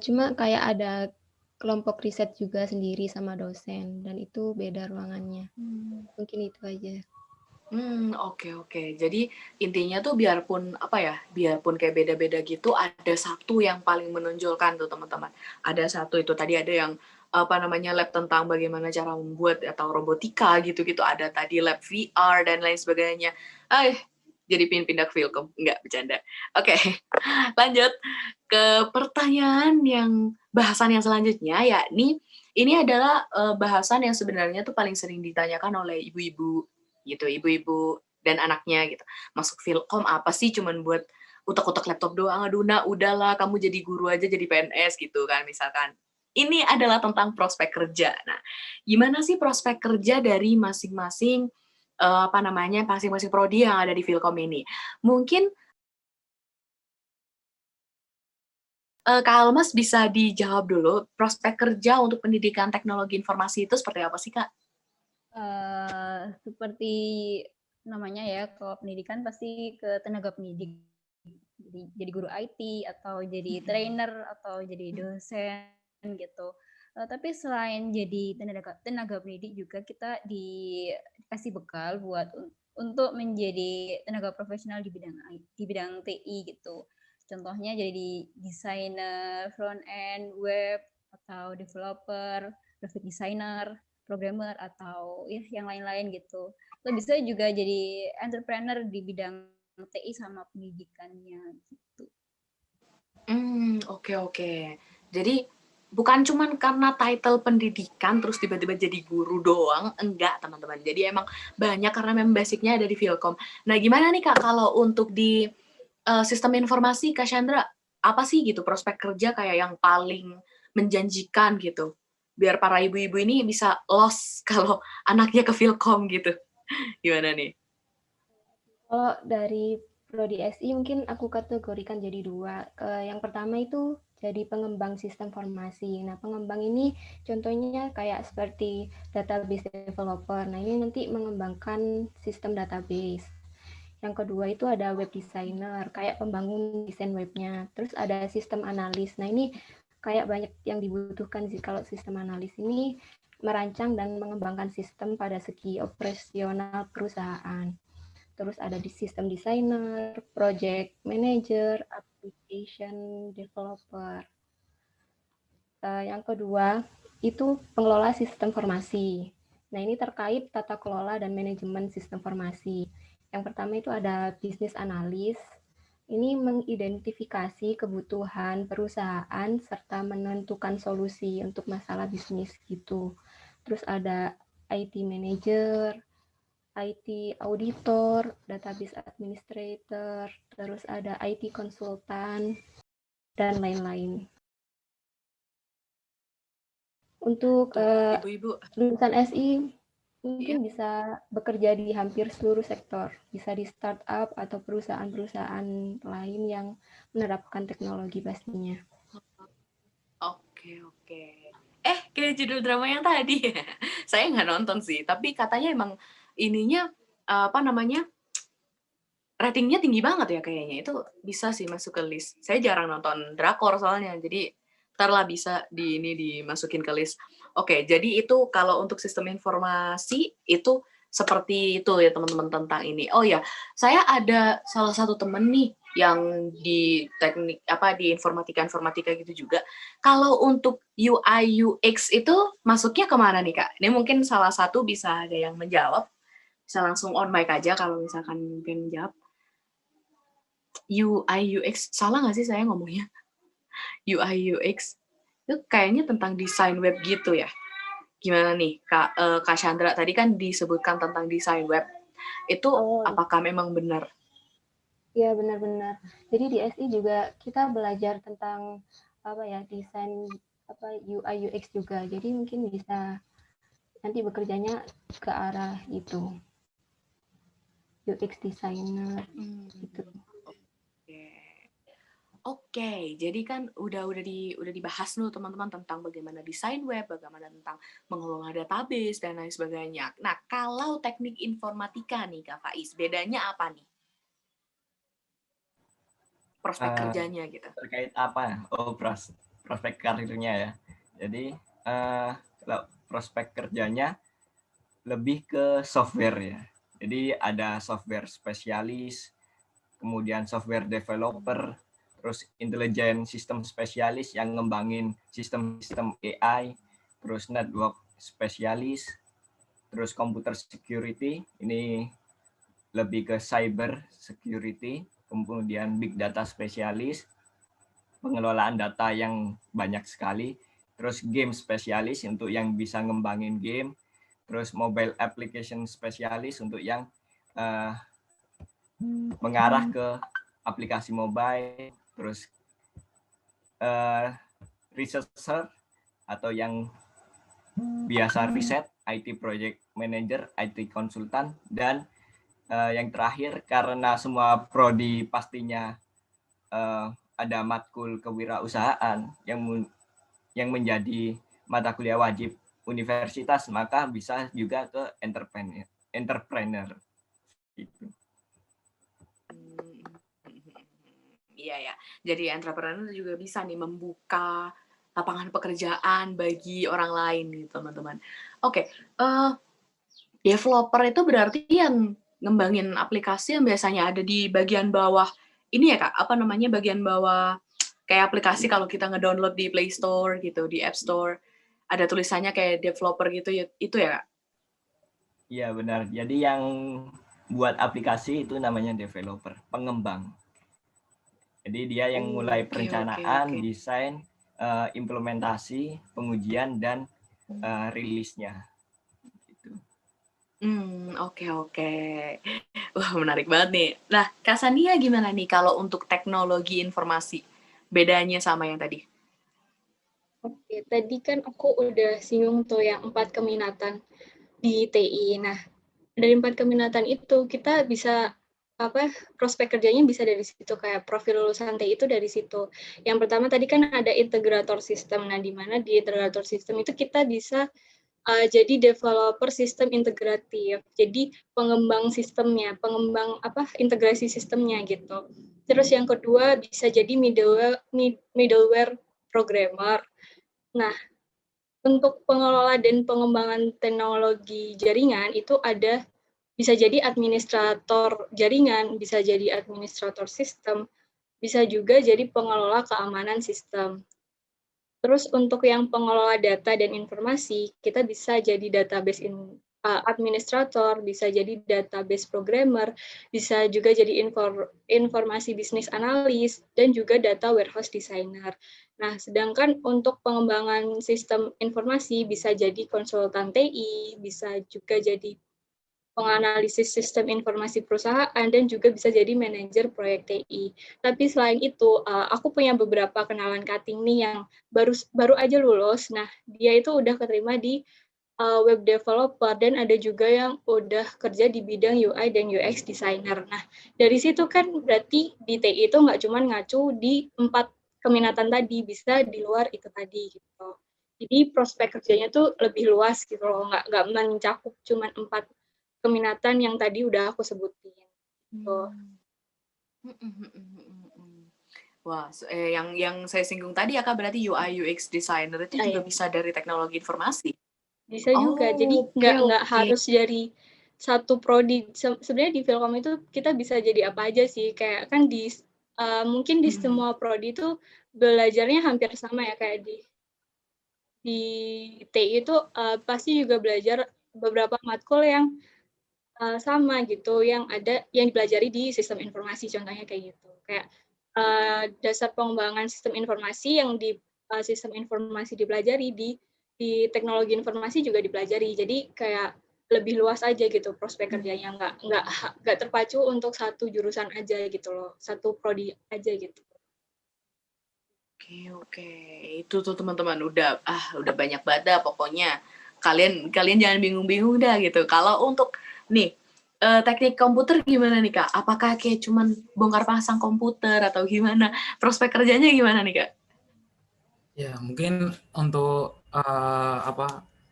Cuma kayak ada kelompok riset juga sendiri sama dosen, dan itu beda ruangannya. Mungkin itu aja. Oke. Jadi intinya tuh biarpun kayak beda-beda gitu, ada satu yang paling menonjolkan tuh teman-teman. Ada satu itu tadi ada yang lab tentang bagaimana cara membuat atau robotika gitu-gitu. Ada tadi lab VR dan lain sebagainya. Jadi pindah ke Vilkom, enggak bercanda. Oke, lanjut ke pertanyaan bahasan yang selanjutnya, yakni ini adalah bahasan yang sebenarnya tuh paling sering ditanyakan oleh ibu-ibu gitu, ibu-ibu dan anaknya gitu. Masuk Vilkom apa sih cuman buat utak-utak laptop doang, aduh nak udahlah kamu jadi guru aja jadi PNS gitu kan misalkan. Ini adalah tentang prospek kerja. Nah, gimana sih prospek kerja dari masing-masing masing-masing prodi yang ada di Vilkom ini? Mungkin Kak Almas bisa dijawab dulu, prospek kerja untuk pendidikan teknologi informasi itu seperti apa sih, Kak? Seperti namanya ya, kalau pendidikan pasti ke tenaga pendidik. Jadi guru IT atau jadi trainer atau jadi dosen gitu. Tapi selain jadi tenaga pendidik juga kita dikasih bekal buat untuk menjadi tenaga profesional di bidang TI gitu. Contohnya jadi desainer front end, web atau developer, graphic designer, programmer atau ya yang lain-lain gitu. Lo bisa juga jadi entrepreneur di bidang TI sama pendidikannya gitu. Oke. Jadi bukan cuman karena title pendidikan terus tiba-tiba jadi guru doang, enggak teman-teman. Jadi emang banyak karena memang basicnya ada di Vilkom. Nah gimana nih Kak kalau untuk di sistem informasi Kak Chandra, apa sih gitu prospek kerja kayak yang paling menjanjikan gitu? Biar para ibu-ibu ini bisa loss kalau anaknya ke Vilkom gitu. Gimana nih? Kalau dari prodi SI mungkin aku kategorikan jadi 2. Yang pertama itu jadi pengembang sistem informasi. Nah, pengembang ini contohnya kayak seperti database developer. Nah, ini nanti mengembangkan sistem database. Yang kedua itu ada web designer, kayak pembangun desain webnya. Terus ada sistem analis. Nah, ini kayak banyak yang dibutuhkan sih. Kalau sistem analis ini merancang dan mengembangkan sistem pada segi operasional perusahaan. Terus ada di sistem designer, project manager, application developer. Yang kedua itu pengelola sistem informasi. Nah, ini terkait tata kelola dan manajemen sistem informasi. Yang pertama itu ada bisnis analis. Ini mengidentifikasi kebutuhan perusahaan serta menentukan solusi untuk masalah bisnis gitu. Terus ada IT manager, IT auditor, database administrator, terus ada IT konsultan, dan lain-lain. Untuk Ibu-ibu, lulusan SI mungkin bisa bekerja di hampir seluruh sektor, bisa di startup atau perusahaan-perusahaan lain yang menerapkan teknologi pastinya. oke. Kayak judul drama yang tadi. Saya nggak nonton sih, tapi katanya emang ininya apa namanya ratingnya tinggi banget ya kayaknya. Itu bisa sih masuk ke list. Saya jarang nonton drakor soalnya, jadi ntar lah bisa dimasukin ke list. Oke, jadi itu kalau untuk sistem informasi itu seperti itu ya teman-teman tentang ini. Oh ya, saya ada salah satu temen nih yang di teknik di informatika gitu juga. Kalau untuk UI UX itu masuknya kemana nih Kak? Ini mungkin salah satu bisa ada yang menjawab. Bisa langsung on mic aja kalau misalkan mungkin menjawab. UI UX, salah nggak sih saya ngomongnya? UI UX itu kayaknya tentang desain web gitu ya. Gimana nih Kak Chandra, tadi kan disebutkan tentang desain web. Itu apakah memang benar? Ya, benar-benar. Jadi di SI juga kita belajar tentang desain UI UX juga. Jadi mungkin bisa nanti bekerjanya ke arah itu. UX designer gitu. Oke, jadi kan udah dibahas nih teman-teman tentang bagaimana desain web, bagaimana tentang mengelola database dan lain sebagainya. Nah, kalau teknik informatika nih Kak Faiz, bedanya apa nih? Prospek kerjanya gitu. Terkait apa? Oh, prospek karirnya ya. Jadi kalau prospek kerjanya lebih ke software ya. Jadi ada software spesialis, kemudian software developer, terus intelligent system spesialis yang ngembangin sistem-sistem AI, terus network spesialis, terus computer security, ini lebih ke cyber security, kemudian big data spesialis, pengelolaan data yang banyak sekali, terus game spesialis untuk yang bisa ngembangin game, terus mobile application spesialis untuk yang mengarah ke aplikasi mobile, terus researcher atau yang biasa riset, IT project manager, IT konsultan, dan yang terakhir karena semua prodi pastinya ada matkul kewirausahaan yang menjadi mata kuliah wajib universitas, maka bisa juga ke entrepreneur gitu. Iya ya. Jadi entrepreneur juga bisa nih membuka lapangan pekerjaan bagi orang lain nih teman-teman. Oke, developer itu berarti yang ngembangin aplikasi yang biasanya ada di bagian bawah ini ya Kak, apa namanya bagian bawah kayak aplikasi kalau kita ngedownload di Play Store gitu, di App Store, ada tulisannya kayak developer gitu ya, itu ya Kak? Iya benar. Jadi yang buat aplikasi itu namanya developer, pengembang. Jadi dia yang mulai perencanaan, desain, implementasi, pengujian, dan rilisnya. Gitu. Oke. Wah, menarik banget nih. Nah, Kak Sania gimana nih kalau untuk teknologi informasi? Bedanya sama yang tadi? Oke, tadi kan aku udah singgung tuh yang 4 keminatan di TI. Nah, dari 4 keminatan itu kita bisa prospek kerjanya bisa dari situ, kayak profil lulusan TI itu dari situ. Yang pertama tadi kan ada integrator sistem. Nah, di mana di integrator sistem itu kita bisa jadi developer sistem integratif. Jadi pengembang sistemnya, pengembang integrasi sistemnya gitu. Terus yang kedua bisa jadi middleware programmer. Nah, untuk pengelola dan pengembangan teknologi jaringan itu ada bisa jadi administrator jaringan, bisa jadi administrator sistem, bisa juga jadi pengelola keamanan sistem. Terus untuk yang pengelola data dan informasi, kita bisa jadi database administrator, bisa jadi database programmer, bisa juga jadi informasi bisnis analis, dan juga data warehouse designer. Nah, sedangkan untuk pengembangan sistem informasi bisa jadi konsultan TI, bisa juga jadi penganalisis sistem informasi perusahaan, dan juga bisa jadi manajer proyek TI. Tapi selain itu, aku punya beberapa kenalan cutting nih yang baru aja lulus. Nah, dia itu udah keterima di web developer, dan ada juga yang udah kerja di bidang UI dan UX designer. Nah, dari situ kan berarti di TI itu nggak cuma ngacu di 4 keminatan tadi, bisa di luar itu tadi gitu. Jadi prospek kerjanya tuh lebih luas gitu loh, nggak mencakup cuma 4 keminatan yang tadi udah aku sebutin. Gitu. Wah, yang saya singgung tadi ya Kak, berarti UI UX designer itu juga bisa dari teknologi informasi. Bisa juga. Jadi nggak harus dari satu prodi. Sebenarnya di Filkom itu kita bisa jadi apa aja sih. Kayak kan mungkin di semua prodi itu belajarnya hampir sama ya, kayak di TI itu pasti juga belajar beberapa matkul yang sama gitu, yang dipelajari di sistem informasi, contohnya kayak gitu. Kayak dasar pengembangan sistem informasi yang di sistem informasi dipelajari, di teknologi informasi juga dipelajari. Jadi kayak lebih luas aja gitu prospek kerjanya, nggak terpacu untuk satu jurusan aja gitu loh, satu prodi aja gitu. Oke. Itu tuh teman-teman udah banyak banget dah pokoknya. Kalian jangan bingung-bingung dah gitu. Kalau untuk nih teknik komputer gimana nih Kak? Apakah kayak cuman bongkar pasang komputer atau gimana? Prospek kerjanya gimana nih Kak? Ya, mungkin untuk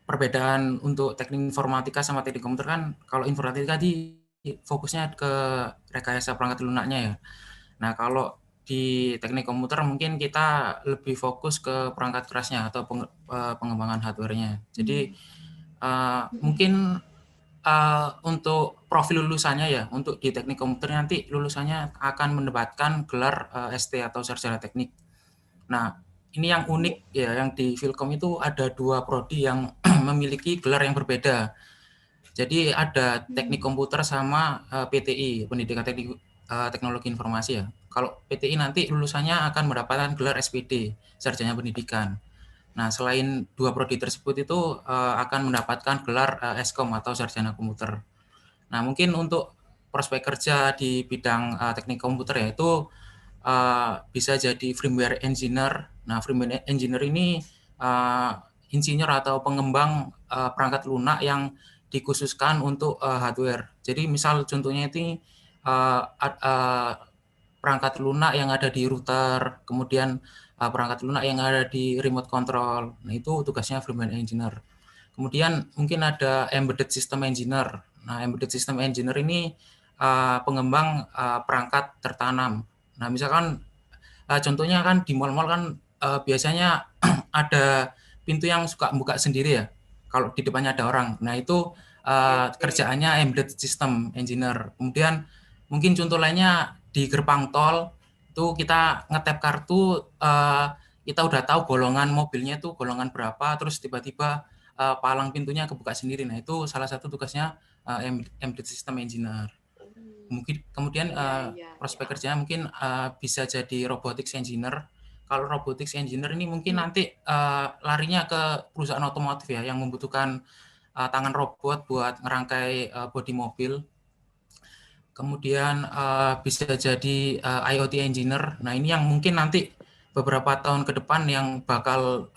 perbedaan untuk teknik informatika sama teknik komputer kan, kalau informatika di fokusnya ke rekayasa perangkat lunaknya ya. Nah, kalau di teknik komputer mungkin kita lebih fokus ke perangkat kerasnya atau pengembangan hardware-nya. Jadi mungkin untuk profil lulusannya ya, untuk di teknik komputer nanti lulusannya akan mendapatkan gelar ST atau sarjana teknik. Nah, ini yang unik ya, yang di Filkom itu ada 2 prodi yang memiliki gelar yang berbeda. Jadi ada teknik komputer sama PTI, Pendidikan Teknologi Informasi ya. Kalau PTI nanti lulusannya akan mendapatkan gelar SPD, Sarjana Pendidikan. Nah, selain 2 prodi tersebut itu akan mendapatkan gelar Eskom atau Sarjana Komputer. Nah, mungkin untuk prospek kerja di bidang teknik komputer ya itu bisa jadi firmware engineer. Nah, firmware engineer ini insinyur atau pengembang perangkat lunak yang dikhususkan untuk hardware. Jadi misal contohnya itu perangkat lunak yang ada di router, kemudian perangkat lunak yang ada di remote control. Nah, itu tugasnya firmware engineer. Kemudian mungkin ada embedded system engineer. Nah, embedded system engineer ini pengembang perangkat tertanam. Nah, misalkan contohnya kan di mal-mal kan biasanya ada pintu yang suka buka sendiri ya, kalau di depannya ada orang. Nah, itu kerjaannya embedded system engineer. Kemudian mungkin contoh lainnya di gerbang tol, itu kita ngetap kartu, kita udah tahu golongan mobilnya itu golongan berapa, terus tiba-tiba palang pintunya kebuka sendiri. Nah, itu salah satu tugasnya embedded system engineer. Kemudian prospek kerjanya mungkin bisa jadi robotics engineer. Kalau robotics engineer ini mungkin nanti larinya ke perusahaan otomotif ya, yang membutuhkan tangan robot buat ngerangkai bodi mobil. Kemudian bisa jadi IoT engineer. Nah, ini yang mungkin nanti beberapa tahun ke depan yang bakal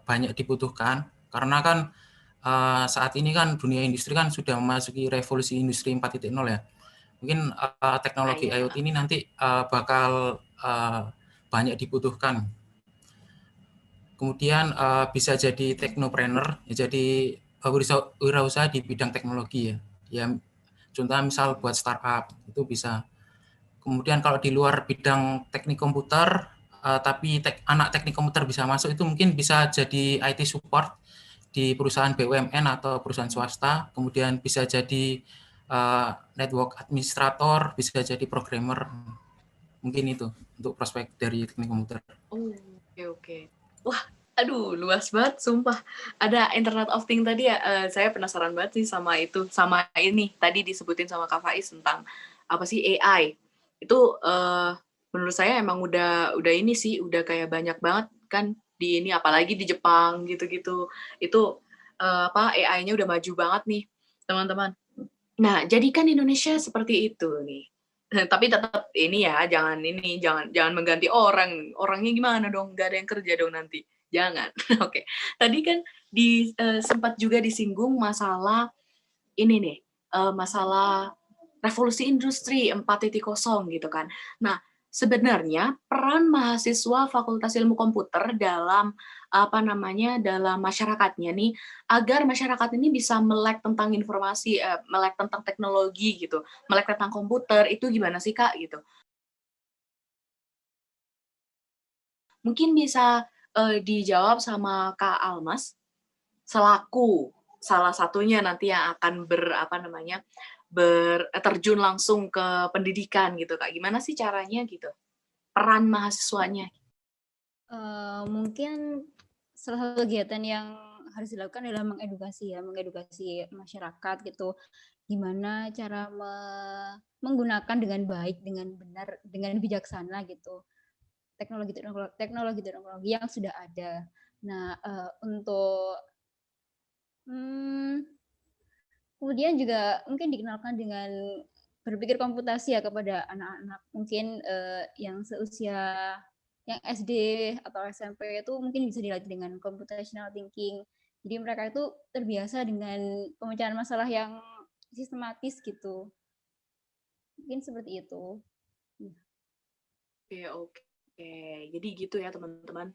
banyak dibutuhkan, karena kan saat ini kan dunia industri kan sudah memasuki revolusi industri 4.0 ya. Mungkin teknologi IoT ini nanti bakal banyak dibutuhkan. Kemudian bisa jadi technopreneur, ya, jadi wirausaha di bidang teknologi ya. Ya, contohnya misal buat startup itu bisa. Kemudian kalau di luar bidang teknik komputer, tapi anak teknik komputer bisa masuk itu mungkin bisa jadi IT support di perusahaan BUMN atau perusahaan swasta, kemudian bisa jadi network administrator, bisa jadi programmer, mungkin itu untuk prospek dari teknik komputer. Oh, oke. Wah, aduh, luas banget, sumpah. Ada Internet of Things tadi ya, saya penasaran banget sih sama itu, sama ini tadi disebutin sama Kak Faiz tentang apa sih AI. Itu menurut saya emang udah ini sih, udah kayak banyak banget kan di ini, apalagi di Jepang gitu-gitu. Itu apa AI-nya udah maju banget nih, teman-teman. Nah, jadikan Indonesia seperti itu nih. Tapi tetap ini ya, jangan mengganti orang. Orangnya gimana dong? Nggak ada yang kerja dong nanti. Jangan. Oke. Tadi kan sempat juga disinggung masalah ini nih, masalah revolusi industri 4.0 gitu kan. Nah, sebenarnya peran mahasiswa Fakultas Ilmu Komputer dalam dalam masyarakatnya nih, agar masyarakat ini bisa melek tentang informasi, melek tentang teknologi gitu, melek tentang komputer, itu gimana sih Kak gitu? Mungkin bisa dijawab sama Kak Almas selaku salah satunya nanti yang akan terjun langsung ke pendidikan gitu Kak. Gimana sih caranya gitu? Peran mahasiswanya. Mungkin salah satu kegiatan yang harus dilakukan adalah mengedukasi masyarakat gitu. Gimana cara menggunakan dengan baik, dengan benar, dengan bijaksana gitu teknologi yang sudah ada. Nah, untuk kemudian juga mungkin dikenalkan dengan berpikir komputasi ya kepada anak-anak mungkin yang seusia yang SD atau SMP itu mungkin bisa dilatih dengan computational thinking. Jadi mereka itu terbiasa dengan pemecahan masalah yang sistematis gitu. Mungkin seperti itu. Oke. Jadi gitu ya teman-teman,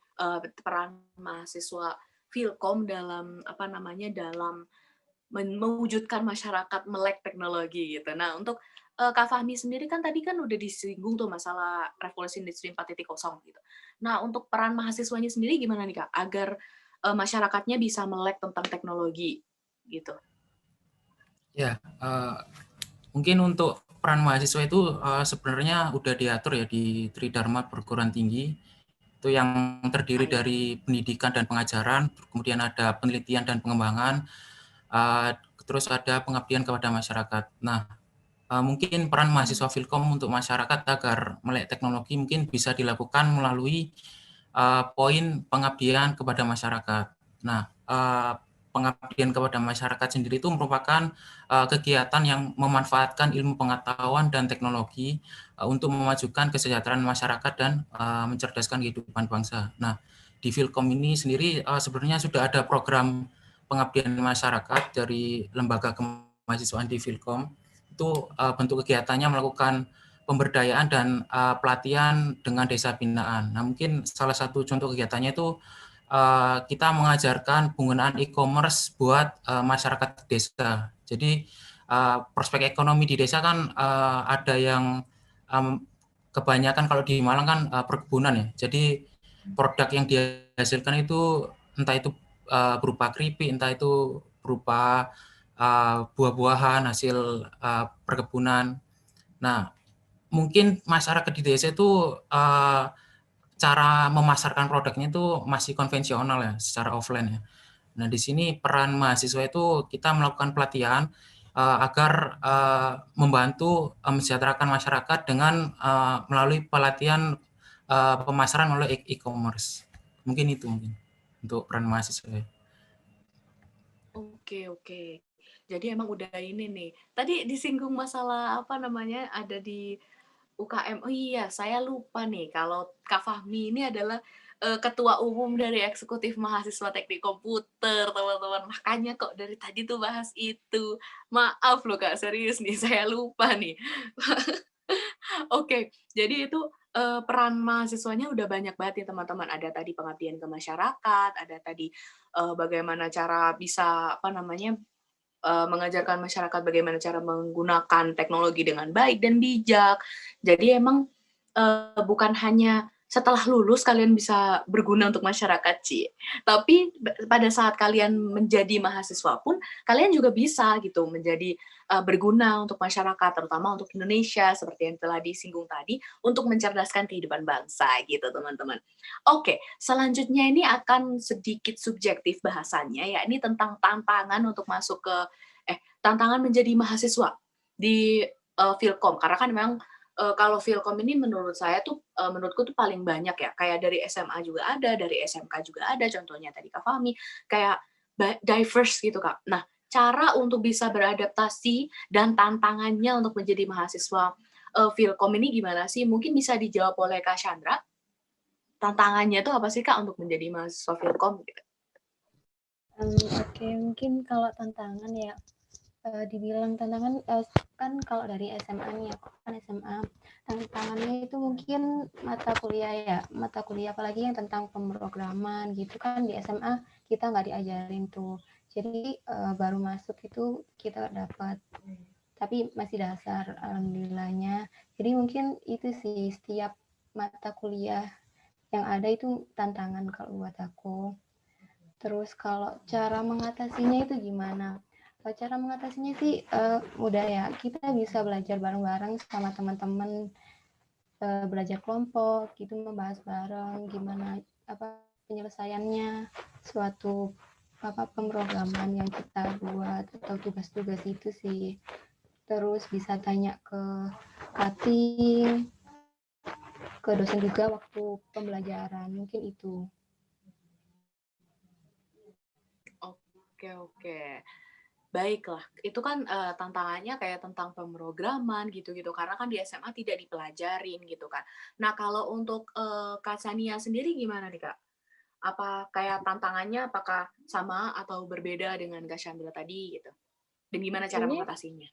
peran mahasiswa Filkom dalam dalam mewujudkan masyarakat melek teknologi gitu. Nah, untuk Kak Fahmi sendiri kan tadi kan udah disinggung tuh masalah revolusi industri 4.0 gitu. Nah, untuk peran mahasiswanya sendiri gimana nih Kak agar masyarakatnya bisa melek tentang teknologi gitu? Ya, mungkin untuk peran mahasiswa itu sebenarnya udah diatur ya di Tridharma Perguruan Tinggi, itu yang terdiri dari pendidikan dan pengajaran, kemudian ada penelitian dan pengembangan, terus ada pengabdian kepada masyarakat. Nah, mungkin peran mahasiswa Filkom untuk masyarakat agar melek teknologi mungkin bisa dilakukan melalui poin pengabdian kepada masyarakat. Nah, pengabdian kepada masyarakat sendiri itu merupakan kegiatan yang memanfaatkan ilmu pengetahuan dan teknologi untuk memajukan kesejahteraan masyarakat dan mencerdaskan kehidupan bangsa. Nah, di Filkom ini sendiri sebenarnya sudah ada program pengabdian masyarakat dari lembaga kemahasiswaan di Filkom. Itu bentuk kegiatannya melakukan pemberdayaan dan pelatihan dengan desa binaan. Nah, mungkin salah satu contoh kegiatannya itu kita mengajarkan penggunaan e-commerce buat masyarakat desa. Jadi prospek ekonomi di desa kan ada yang kebanyakan kalau di Malang kan perkebunan ya. Jadi produk yang dihasilkan itu entah itu berupa keripik, entah itu berupa buah-buahan hasil perkebunan. Nah, mungkin masyarakat di desa itu cara memasarkan produknya itu masih konvensional ya, secara offline ya. Nah, di sini peran mahasiswa itu kita melakukan pelatihan agar membantu mensejahterakan masyarakat dengan melalui pelatihan pemasaran melalui e-commerce. Mungkin itu untuk peran mahasiswa. Oke. Jadi emang udah ini nih. Tadi disinggung masalah ada di UKM. Oh iya, saya lupa nih kalau Kak Fahmi ini adalah ketua umum dari Eksekutif Mahasiswa Teknik Komputer, teman-teman. Makanya kok dari tadi tuh bahas itu. Maaf loh Kak, serius nih, saya lupa nih. Oke, jadi itu peran mahasiswanya udah banyak banget ya teman-teman. Ada tadi pengabdian ke masyarakat, ada tadi bagaimana cara bisa apa namanya mengajarkan masyarakat bagaimana cara menggunakan teknologi dengan baik dan bijak. Jadi emang bukan hanya setelah lulus kalian bisa berguna untuk masyarakat, Ci. Tapi pada saat kalian menjadi mahasiswa pun, kalian juga bisa gitu menjadi berguna untuk masyarakat, terutama untuk Indonesia, seperti yang telah disinggung tadi, untuk mencerdaskan kehidupan bangsa gitu, teman-teman. Oke, selanjutnya ini akan sedikit subjektif bahasannya, ya ini tentang tantangan untuk masuk ke tantangan menjadi mahasiswa di Filkom, karena kan memang kalau Filkom ini menurut saya tuh menurutku tuh paling banyak ya, kayak dari SMA juga ada, dari SMK juga ada, contohnya tadi Kak Fahmi, kayak diverse gitu Kak. Nah, cara untuk bisa beradaptasi dan tantangannya untuk menjadi mahasiswa Filkom ini gimana sih? Mungkin bisa dijawab oleh Kak Chandra. Tantangannya tuh apa sih Kak untuk menjadi mahasiswa Filkom gitu? Oke, mungkin kalau tantangan ya dibilang tantangan kan kalau dari SMA nih, aku kan SMA, tantangannya itu mungkin mata kuliah apalagi yang tentang pemrograman gitu kan di SMA kita nggak diajarin tuh, jadi baru masuk itu kita dapat, tapi masih dasar alhamdulillahnya. Jadi mungkin itu sih, setiap mata kuliah yang ada itu tantangan kalau buat aku. Terus kalau cara mengatasinya itu gimana? Cara mengatasinya sih mudah ya. Kita bisa belajar bareng-bareng sama teman-teman, belajar kelompok, gitu, membahas bareng gimana apa penyelesaiannya suatu apa pemrograman yang kita buat atau tugas-tugas itu sih. Terus bisa tanya ke cutting, ke dosen juga waktu pembelajaran, mungkin itu. Oke. Baiklah, itu kan tantangannya kayak tentang pemrograman gitu-gitu, karena kan di SMA tidak dipelajarin gitu kan. Nah, kalau untuk Kak Sania sendiri gimana nih Kak? Apa kayak tantangannya apakah sama atau berbeda dengan Kak Chandra tadi gitu? Dan gimana cara Sebenarnya mengatasinya?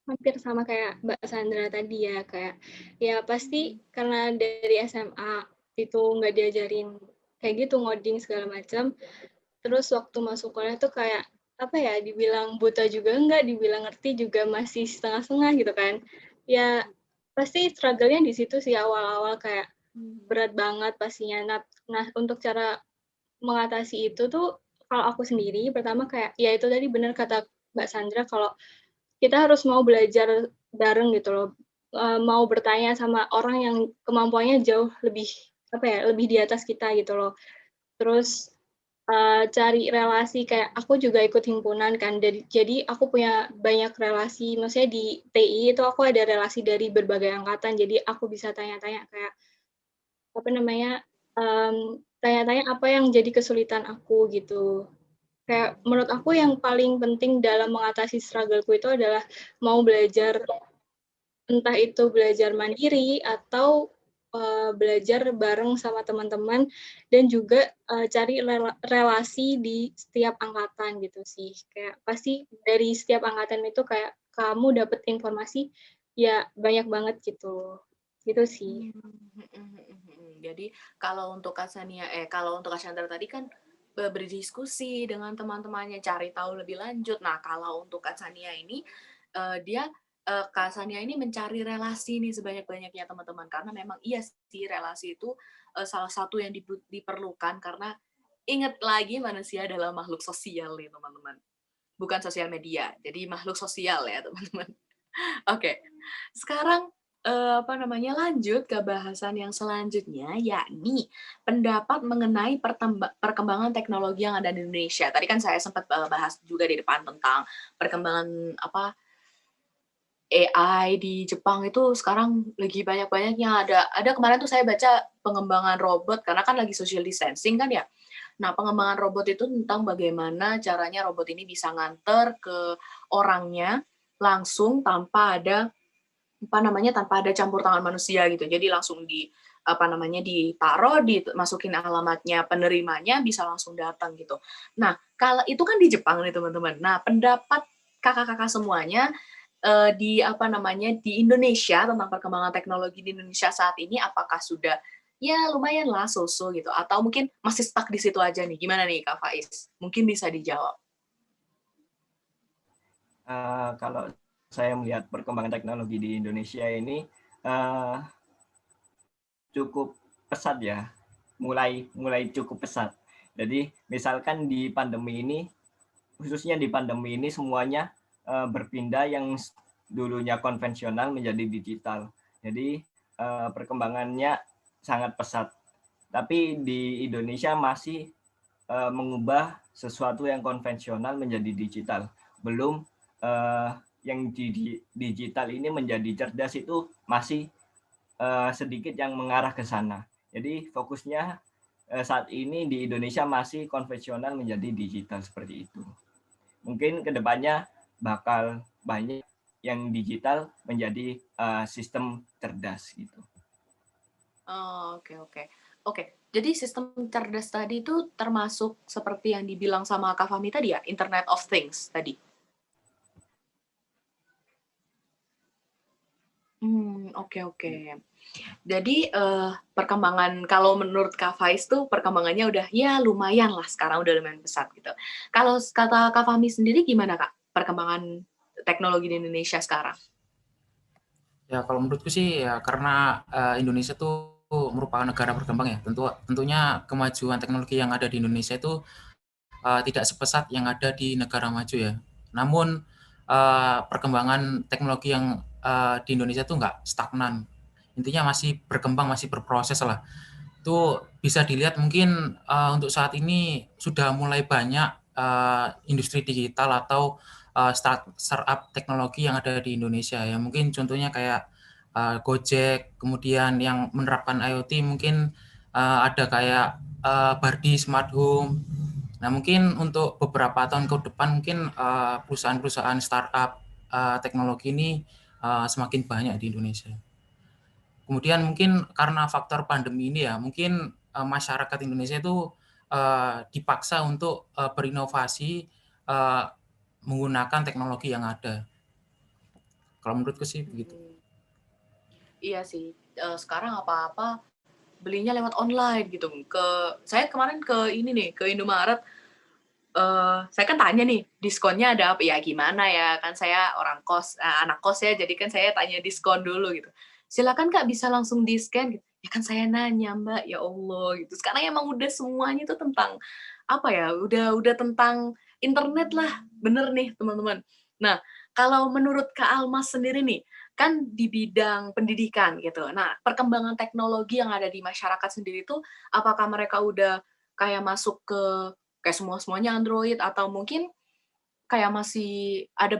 hampir sama kayak Mbak Sandra tadi ya, kayak ya pasti karena dari SMA itu nggak diajarin kayak gitu ngoding segala macam. Terus waktu masuk kuliah tuh kayak apa ya, dibilang buta juga enggak, dibilang ngerti juga masih setengah-setengah gitu kan. Ya pasti struggle-nya di situ sih awal-awal, kayak berat banget pastinya. Nah, untuk cara mengatasi itu tuh kalau aku sendiri pertama kayak ya itu tadi benar kata Mbak Sandra, kalau kita harus mau belajar bareng gitu loh, mau bertanya sama orang yang kemampuannya jauh lebih apa ya, lebih di atas kita gitu loh. Terus cari relasi, kayak aku juga ikut himpunan kan, jadi aku punya banyak relasi, maksudnya di TI itu aku ada relasi dari berbagai angkatan, jadi aku bisa tanya-tanya kayak, apa namanya, tanya-tanya apa yang jadi kesulitan aku gitu. Kayak menurut aku yang paling penting dalam mengatasi struggle-ku itu adalah mau belajar, entah itu belajar mandiri atau belajar bareng sama teman-teman, dan juga cari relasi di setiap angkatan gitu sih. Kayak pasti dari setiap angkatan itu kayak kamu dapat informasi ya banyak banget gitu. Gitu sih. Jadi kalau untuk kalau untuk Kak Chandra tadi kan berdiskusi dengan teman-temannya, cari tahu lebih lanjut. Nah, kalau untuk Kak Sania ini dia Kak Sania ini mencari relasi nih sebanyak-banyaknya teman-teman, karena memang iya sih relasi itu salah satu yang diperlukan, karena ingat lagi manusia adalah makhluk sosial nih teman-teman, bukan sosial media, jadi makhluk sosial ya teman-teman. Oke, sekarang lanjut ke bahasan yang selanjutnya, yakni pendapat mengenai perkembangan teknologi yang ada di Indonesia. Tadi kan saya sempat bahas juga di depan tentang perkembangan AI di Jepang itu sekarang lagi banyak-banyaknya. Ada kemarin tuh saya baca pengembangan robot, karena kan lagi social distancing kan ya. Nah, pengembangan robot itu tentang bagaimana caranya robot ini bisa nganter ke orangnya langsung tanpa ada campur tangan manusia gitu. Jadi langsung ditaruh, dimasukin alamatnya penerimanya, bisa langsung datang gitu. Nah, kalau itu kan di Jepang nih teman-teman. Nah, pendapat kakak-kakak semuanya di Indonesia, tentang perkembangan teknologi di Indonesia saat ini, apakah sudah ya lumayan lah so-so gitu, atau mungkin masih stuck di situ aja nih? Gimana nih Kak Faiz? Mungkin bisa dijawab. Kalau saya melihat perkembangan teknologi di Indonesia ini cukup pesat ya, mulai cukup pesat. Jadi misalkan di pandemi ini, khususnya di pandemi ini semuanya berpindah yang dulunya konvensional menjadi digital. Jadi perkembangannya sangat pesat. Tapi di Indonesia masih mengubah sesuatu yang konvensional menjadi digital. Belum yang digital ini menjadi cerdas itu masih sedikit yang mengarah ke sana. Jadi fokusnya saat ini di Indonesia masih konvensional menjadi digital seperti itu. Mungkin kedepannya bakal banyak yang digital menjadi sistem cerdas gitu. Oh, oke. Jadi sistem cerdas tadi itu termasuk seperti yang dibilang sama Kak Fahmi tadi ya, Internet of Things tadi? Oke. Jadi perkembangan kalau menurut Kak Faiz tuh perkembangannya udah ya lumayan lah, sekarang udah lumayan pesat gitu. Kalau kata Kak Fahmi sendiri gimana Kak perkembangan teknologi di Indonesia sekarang? Ya kalau menurutku sih ya karena Indonesia tuh merupakan negara berkembang ya, tentunya kemajuan teknologi yang ada di Indonesia itu tidak sepesat yang ada di negara maju ya. Namun perkembangan teknologi yang di Indonesia tuh nggak stagnan. Intinya masih berkembang, masih berproses lah. Itu bisa dilihat mungkin untuk saat ini sudah mulai banyak industri digital atau startup teknologi yang ada di Indonesia ya. Mungkin contohnya kayak Gojek, kemudian yang menerapkan IoT mungkin ada kayak Bardi Smart Home. Nah mungkin untuk beberapa tahun ke depan mungkin perusahaan-perusahaan startup teknologi ini semakin banyak di Indonesia. Kemudian mungkin karena faktor pandemi ini ya, mungkin masyarakat Indonesia itu dipaksa untuk berinovasi menggunakan teknologi yang ada. Kalau menurutku sih begitu. Iya sih, sekarang apa-apa belinya lewat online gitu. Saya kemarin ke Indomaret, saya kan tanya nih, diskonnya ada apa? Ya gimana ya, kan saya anak kos ya, jadi kan saya tanya diskon dulu gitu. Silakan Kak, bisa langsung di-scan gitu. Ya kan saya nanya Mbak, ya Allah gitu. Sekarang emang udah semuanya itu tentang apa ya? Udah tentang internet lah, bener nih teman-teman. Nah, kalau menurut Kak Almas sendiri nih, kan di bidang pendidikan gitu. Nah, perkembangan teknologi yang ada di masyarakat sendiri itu, apakah mereka udah kayak masuk ke kayak semuanya Android, atau mungkin kayak masih ada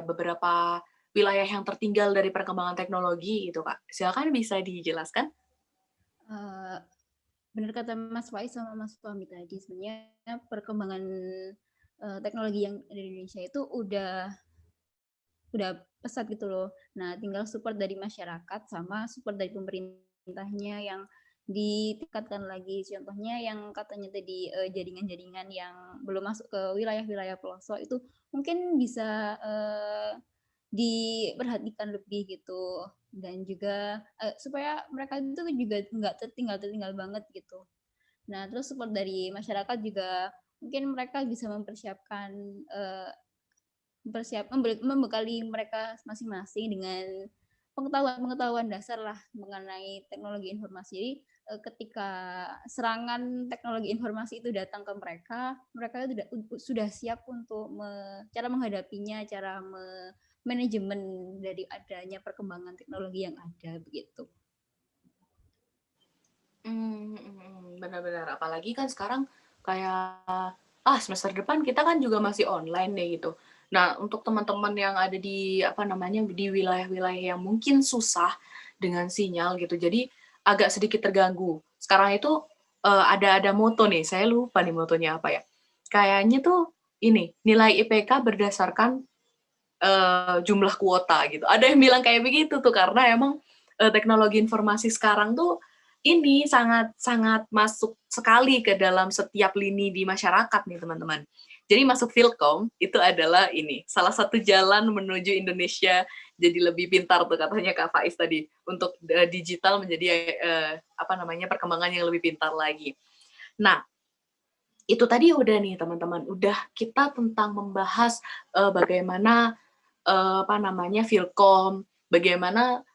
beberapa wilayah yang tertinggal dari perkembangan teknologi gitu, Kak? Silakan bisa dijelaskan. Benar kata Mas Faiz sama Mas Fahmi tadi, sebenarnya perkembangan teknologi yang ada di Indonesia itu udah pesat gitu loh. Nah, tinggal support dari masyarakat sama support dari pemerintahnya yang ditingkatkan lagi. Contohnya yang katanya tadi jaringan-jaringan yang belum masuk ke wilayah-wilayah pelosok itu mungkin bisa diperhatikan lebih gitu, dan juga supaya mereka itu juga nggak tertinggal banget gitu. Nah, terus support dari masyarakat juga mungkin mereka bisa mempersiapkan membekali mereka masing-masing dengan pengetahuan dasar lah mengenai teknologi informasi. Jadi ketika serangan teknologi informasi itu datang ke mereka sudah siap untuk cara menghadapinya, cara manajemen dari adanya perkembangan teknologi yang ada begitu. Benar-benar, apalagi kan sekarang kayak semester depan kita kan juga masih online deh gitu. Nah, untuk teman-teman yang ada di di wilayah-wilayah yang mungkin susah dengan sinyal gitu, jadi agak sedikit terganggu. Sekarang itu ada moto nih, saya lupa nih motonya apa ya. Kayaknya tuh ini, nilai IPK berdasarkan jumlah kuota gitu. Ada yang bilang kayak begitu tuh, karena emang teknologi informasi sekarang tuh ini sangat masuk sekali ke dalam setiap lini di masyarakat nih teman-teman. Jadi masuk Filkom itu adalah ini salah satu jalan menuju Indonesia jadi lebih pintar tuh katanya Kak Faiz tadi untuk digital menjadi perkembangan yang lebih pintar lagi. Nah, itu tadi udah nih teman-teman, udah kita tentang membahas bagaimana Filkom, bagaimana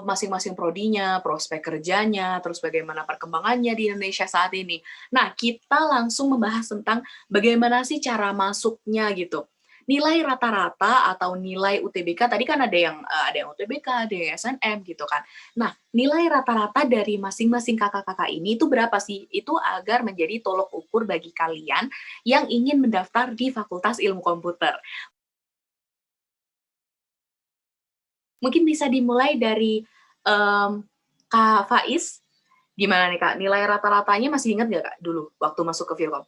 masing-masing prodinya, prospek kerjanya, terus bagaimana perkembangannya di Indonesia saat ini. Nah, kita langsung membahas tentang bagaimana sih cara masuknya gitu. Nilai rata-rata atau nilai UTBK, tadi kan ada yang UTBK, ada yang SNM gitu kan. Nah, nilai rata-rata dari masing-masing kakak-kakak ini itu berapa sih? Itu agar menjadi tolok ukur bagi kalian yang ingin mendaftar di Fakultas Ilmu Komputer. Mungkin bisa dimulai dari Kak Faiz. Gimana nih Kak? Nilai rata-ratanya masih ingat nggak Kak dulu waktu masuk ke Filkom?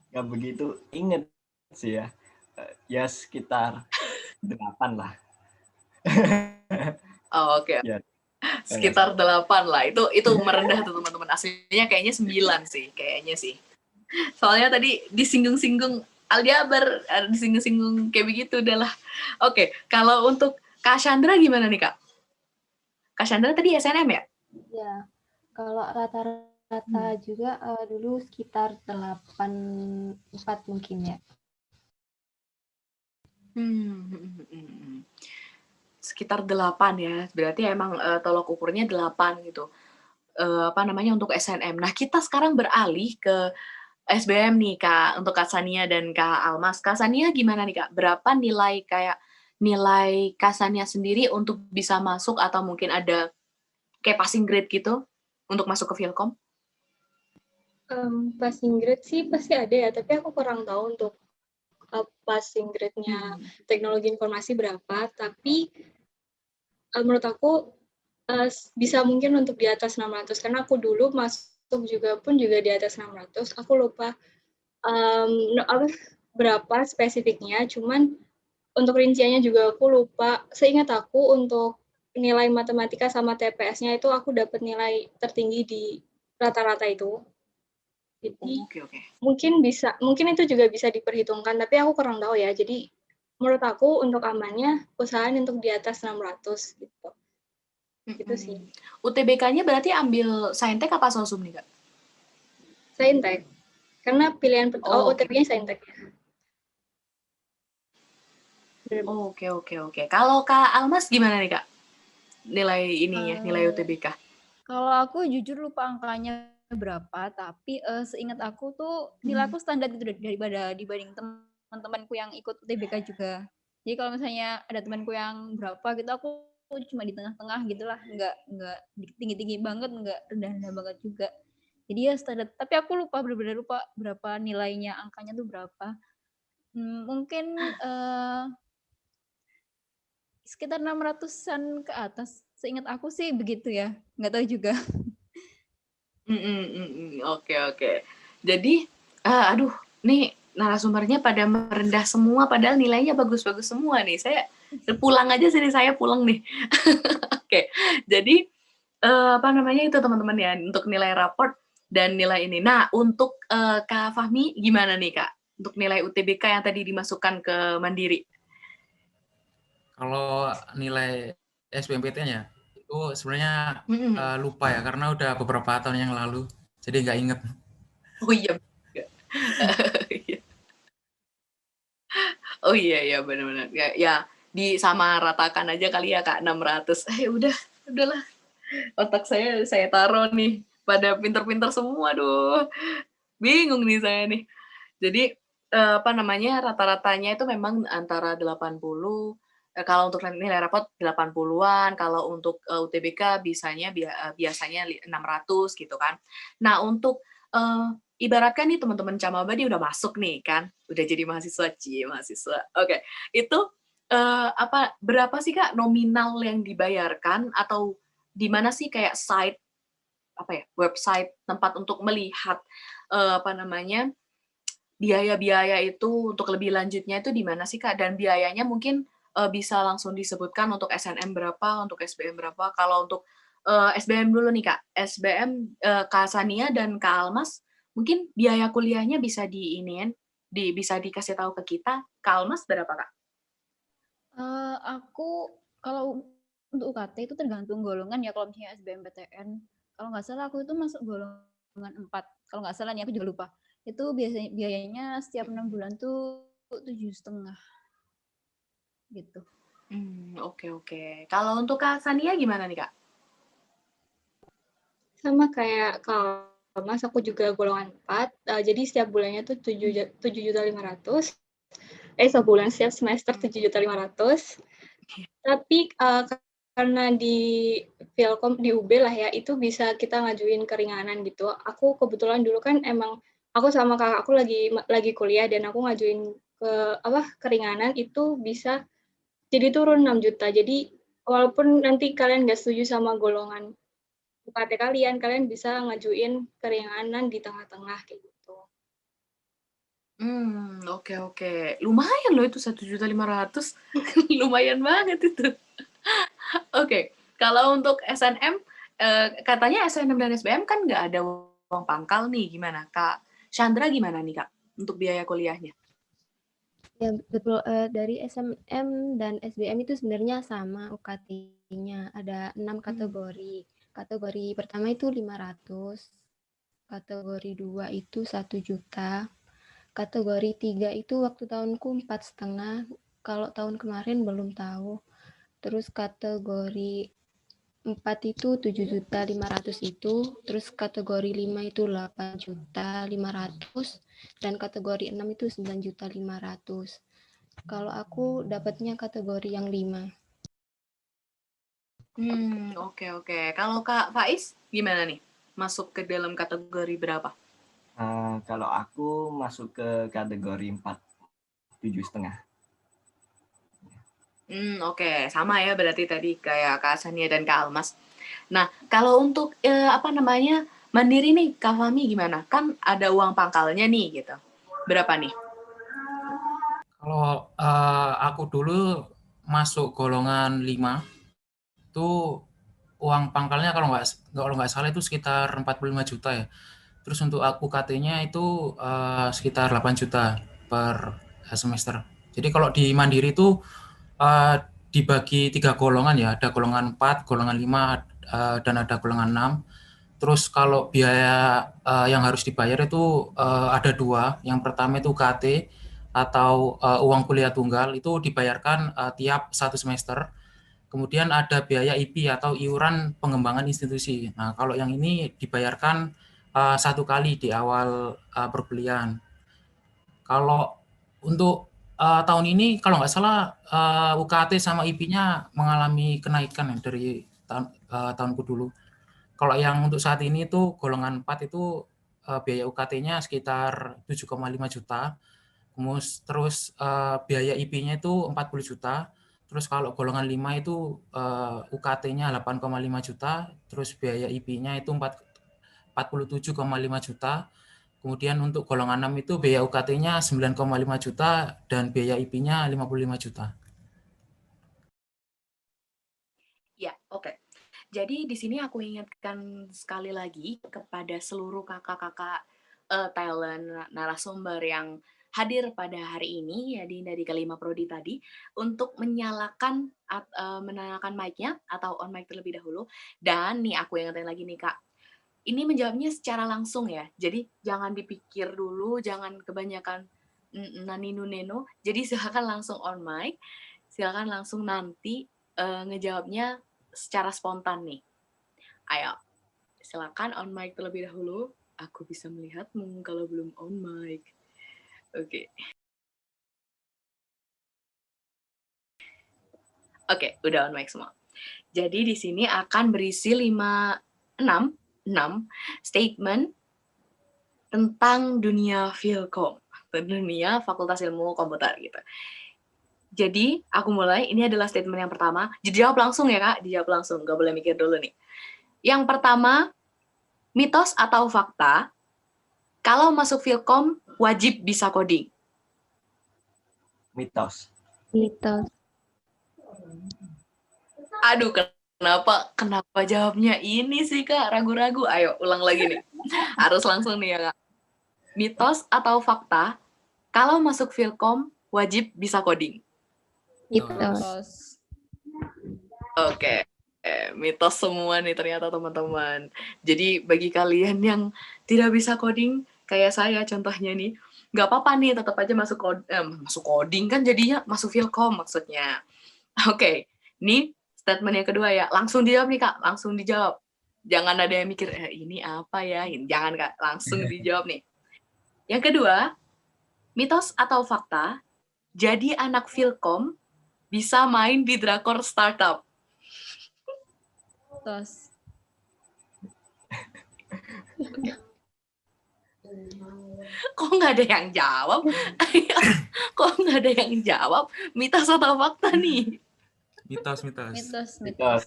Nggak begitu inget sih ya. Ya sekitar 8 lah. Oh, oke. Ya. Sekitar 8 lah. Itu merendah tuh teman-teman. Aslinya kayaknya 9 sih, kayaknya sih. Soalnya tadi disinggung-singgung aljabar, disinggung-singgung kayak begitu udahlah. Oke, kalau untuk Kak Chandra gimana nih Kak? Kak Chandra tadi SNM ya? Ya, kalau rata-rata juga dulu sekitar 8,4 mungkin ya. Sekitar 8 ya, berarti emang tolok ukurnya 8 gitu. Untuk SNM. Nah, kita sekarang beralih ke SBM nih Kak, untuk Kak Sania dan Kak Almas. Kak Sania gimana nih Kak? Berapa nilai Kak Sania sendiri untuk bisa masuk atau mungkin ada kayak passing grade gitu untuk masuk ke Filkom? Passing grade sih pasti ada ya, tapi aku kurang tahu untuk passing grade-nya teknologi informasi berapa, tapi menurut aku bisa mungkin untuk di atas 600, karena aku dulu masuk juga di atas 600, aku lupa berapa spesifiknya, cuman untuk rinciannya juga aku lupa. Seingat aku untuk nilai matematika sama TPS-nya itu aku dapat nilai tertinggi di rata-rata itu. Jadi mungkin itu juga bisa diperhitungkan, tapi aku kurang tahu ya. Jadi menurut aku untuk amannya usahain untuk di atas 600 gitu. Gitu sih. UTBK-nya berarti ambil Saintek apa Sosum nih Kak? Saintek. Karena pilihan UTBK-nya Saintek ya. Oke. Kalau Kak Almas gimana nih Kak? Nilai UTBK. Kalau aku jujur lupa angkanya berapa, tapi seingat aku tuh nilai aku standar gitu dibanding teman-temanku yang ikut UTBK juga. Jadi kalau misalnya ada temanku yang berapa gitu, aku cuma di tengah-tengah gitulah, nggak tinggi-tinggi banget, nggak rendah-rendah banget juga. Jadi ya standar. Tapi aku benar-benar lupa berapa nilainya, angkanya tuh berapa. Mungkin sekitar 600-an ke atas. Seingat aku sih begitu ya, nggak tahu juga. Oke. Jadi, nih narasumbernya pada merendah semua, padahal nilainya bagus-bagus semua nih. Saya pulang aja sini, saya pulang nih. Oke, jadi itu teman-teman ya untuk nilai raport dan nilai ini. Nah, untuk Kak Fahmi gimana nih Kak? Untuk nilai UTBK yang tadi dimasukkan ke Mandiri. Kalau nilai SBMPTN-nya itu sebenarnya lupa ya, karena udah beberapa tahun yang lalu, jadi nggak inget. Oh iya. Oh iya benar-benar. Ya disamaratakan aja kali ya Kak, 600. Udahlah. Otak saya taruh nih pada pinter-pinter semua, aduh. Bingung nih saya nih. Jadi rata-ratanya itu memang antara 80, kalau untuk nilai rapot 80-an, kalau untuk UTBK biasanya 600 gitu kan. Nah, untuk ibaratkan nih teman-teman Camabadi udah masuk nih kan, udah jadi mahasiswa. Oke. Itu berapa sih Kak nominal yang dibayarkan, atau di mana sih kayak website tempat untuk melihat biaya-biaya itu untuk lebih lanjutnya itu di mana sih Kak? Dan biayanya mungkin bisa langsung disebutkan untuk SNM berapa, untuk SBM berapa. Kalau untuk SBM dulu nih Kak, SBM Kak Sania dan Kak Almas Mungkin biaya kuliahnya bisa bisa dikasih tahu ke kita. Kak Almas berapa, Kak? Aku kalau untuk UKT itu tergantung golongan ya, kalau misalnya SBMPTN, kalau nggak salah aku itu masuk golongan 4, kalau nggak salah nih, aku juga lupa. Itu biayanya setiap 6 bulan tuh 7,5 gitu. Oke. Kalau untuk Kak Sania gimana nih, Kak? Sama kayak kalau Mas, aku juga golongan 4. Jadi setiap bulannya tuh 7.500.000. Sebulan setiap semester 7.500.000. Tapi karena di Filkom di UB lah ya, itu bisa kita ngajuin keringanan gitu. Aku kebetulan dulu kan emang aku sama kakak aku lagi kuliah dan aku ngajuin keringanan itu bisa jadi turun 6 juta. Jadi walaupun nanti kalian nggak setuju sama golongan UKT kalian bisa ngajuin keringanan di tengah-tengah kayak gitu. Oke. Lumayan loh itu 1.500.000. Lumayan banget itu. Oke. Kalau untuk SNM, katanya SNM dan SBM kan nggak ada uang pangkal nih. Gimana, Kak Chandra gimana nih, Kak, untuk biaya kuliahnya? Ya, betul. Dari SNM dan SBM itu sebenarnya sama UKT-nya. Ada 6 kategori. Kategori pertama itu 500, kategori 2 itu 1 juta, kategori 3 itu waktu tahunku 4,5, kalau tahun kemarin belum tahu. Terus kategori 4 itu 7.500.000 itu, terus kategori 5 itu 8.500.000, dan kategori 6 itu 9.500.000. Kalau aku dapatnya kategori yang 5. Oke. Kalau Kak Faiz gimana nih? Masuk ke dalam kategori berapa? Kalau aku masuk ke kategori 4, 7,5. Oke. Sama ya berarti tadi kayak Kak Sania dan Kak Almas. Nah, kalau untuk mandiri nih, Kak Fahmi gimana? Kan ada uang pangkalnya nih gitu. Berapa nih? Kalau aku dulu masuk golongan 5, itu uang pangkalnya kalau nggak salah itu sekitar 45 juta ya. Terus untuk UKT-nya itu sekitar 8 juta per semester. Jadi kalau di Mandiri itu dibagi 3 golongan ya, ada golongan 4, golongan 5, dan ada golongan 6. Terus kalau biaya yang harus dibayar itu ada 2. Yang pertama itu UKT atau uang kuliah tunggal, itu dibayarkan tiap 1 semester. Kemudian ada biaya IP atau iuran pengembangan institusi. Nah, kalau yang ini dibayarkan 1 kali di awal perkuliahan. Kalau untuk tahun ini kalau nggak salah UKT sama IP-nya mengalami kenaikan ya, dari tahunku dulu. Kalau yang untuk saat ini itu golongan 4 itu biaya UKT-nya sekitar 7,5 juta. Terus biaya IP-nya itu 40 juta. Terus kalau golongan 5 itu UKT-nya 8,5 juta. Terus biaya IP-nya itu 47,5 juta. Kemudian untuk golongan 6 itu biaya UKT-nya 9,5 juta dan biaya IP-nya 55 juta. Ya, oke. Jadi di sini aku ingatkan sekali lagi kepada seluruh kakak-kakak talent narasumber yang hadir pada hari ini ya dari kelima prodi tadi untuk menyalakan mic-nya atau on mic terlebih dahulu. Dan nih aku ingetin lagi nih Kak, ini menjawabnya secara langsung ya. Jadi jangan dipikir dulu, jangan kebanyakan naninu neno. Jadi silakan langsung on mic, silakan langsung nanti ngejawabnya secara spontan nih. Ayo, silakan on mic terlebih dahulu. Aku bisa melihatmu kalau belum on mic. Oke. Oke, udah on mic semua. Jadi di sini akan berisi 6 statement tentang dunia Filkom, dunia Fakultas Ilmu Komputer gitu. Jadi, aku mulai. Ini adalah statement yang pertama. Dijawab langsung ya, Kak. Dijawab langsung. Nggak boleh mikir dulu nih. Yang pertama, mitos atau fakta, kalau masuk Filkom, wajib bisa coding. Mitos. Aduh, kenapa jawabnya ini sih, Kak? Ragu-ragu. Ayo, ulang lagi nih. Harus langsung nih ya, Kak. Mitos atau fakta, kalau masuk Filkom wajib bisa coding? Mitos. Tos. Oke, mitos semua nih ternyata teman-teman. Jadi bagi kalian yang tidak bisa coding, kayak saya contohnya nih, nggak apa-apa nih, tetap aja masuk coding kan jadinya masuk Filkom maksudnya. Oke, ini statement yang kedua ya, langsung dijawab nih Kak, langsung dijawab. Jangan ada yang mikir, ini apa ya, jangan Kak, langsung dijawab nih. Yang kedua, mitos atau fakta, jadi anak Filkom bisa main di drakor startup. Tos. Kok nggak ada yang jawab? Kok nggak ada yang jawab? Mitos atau fakta nih? Mitos, mitos. Mitos. Mitos.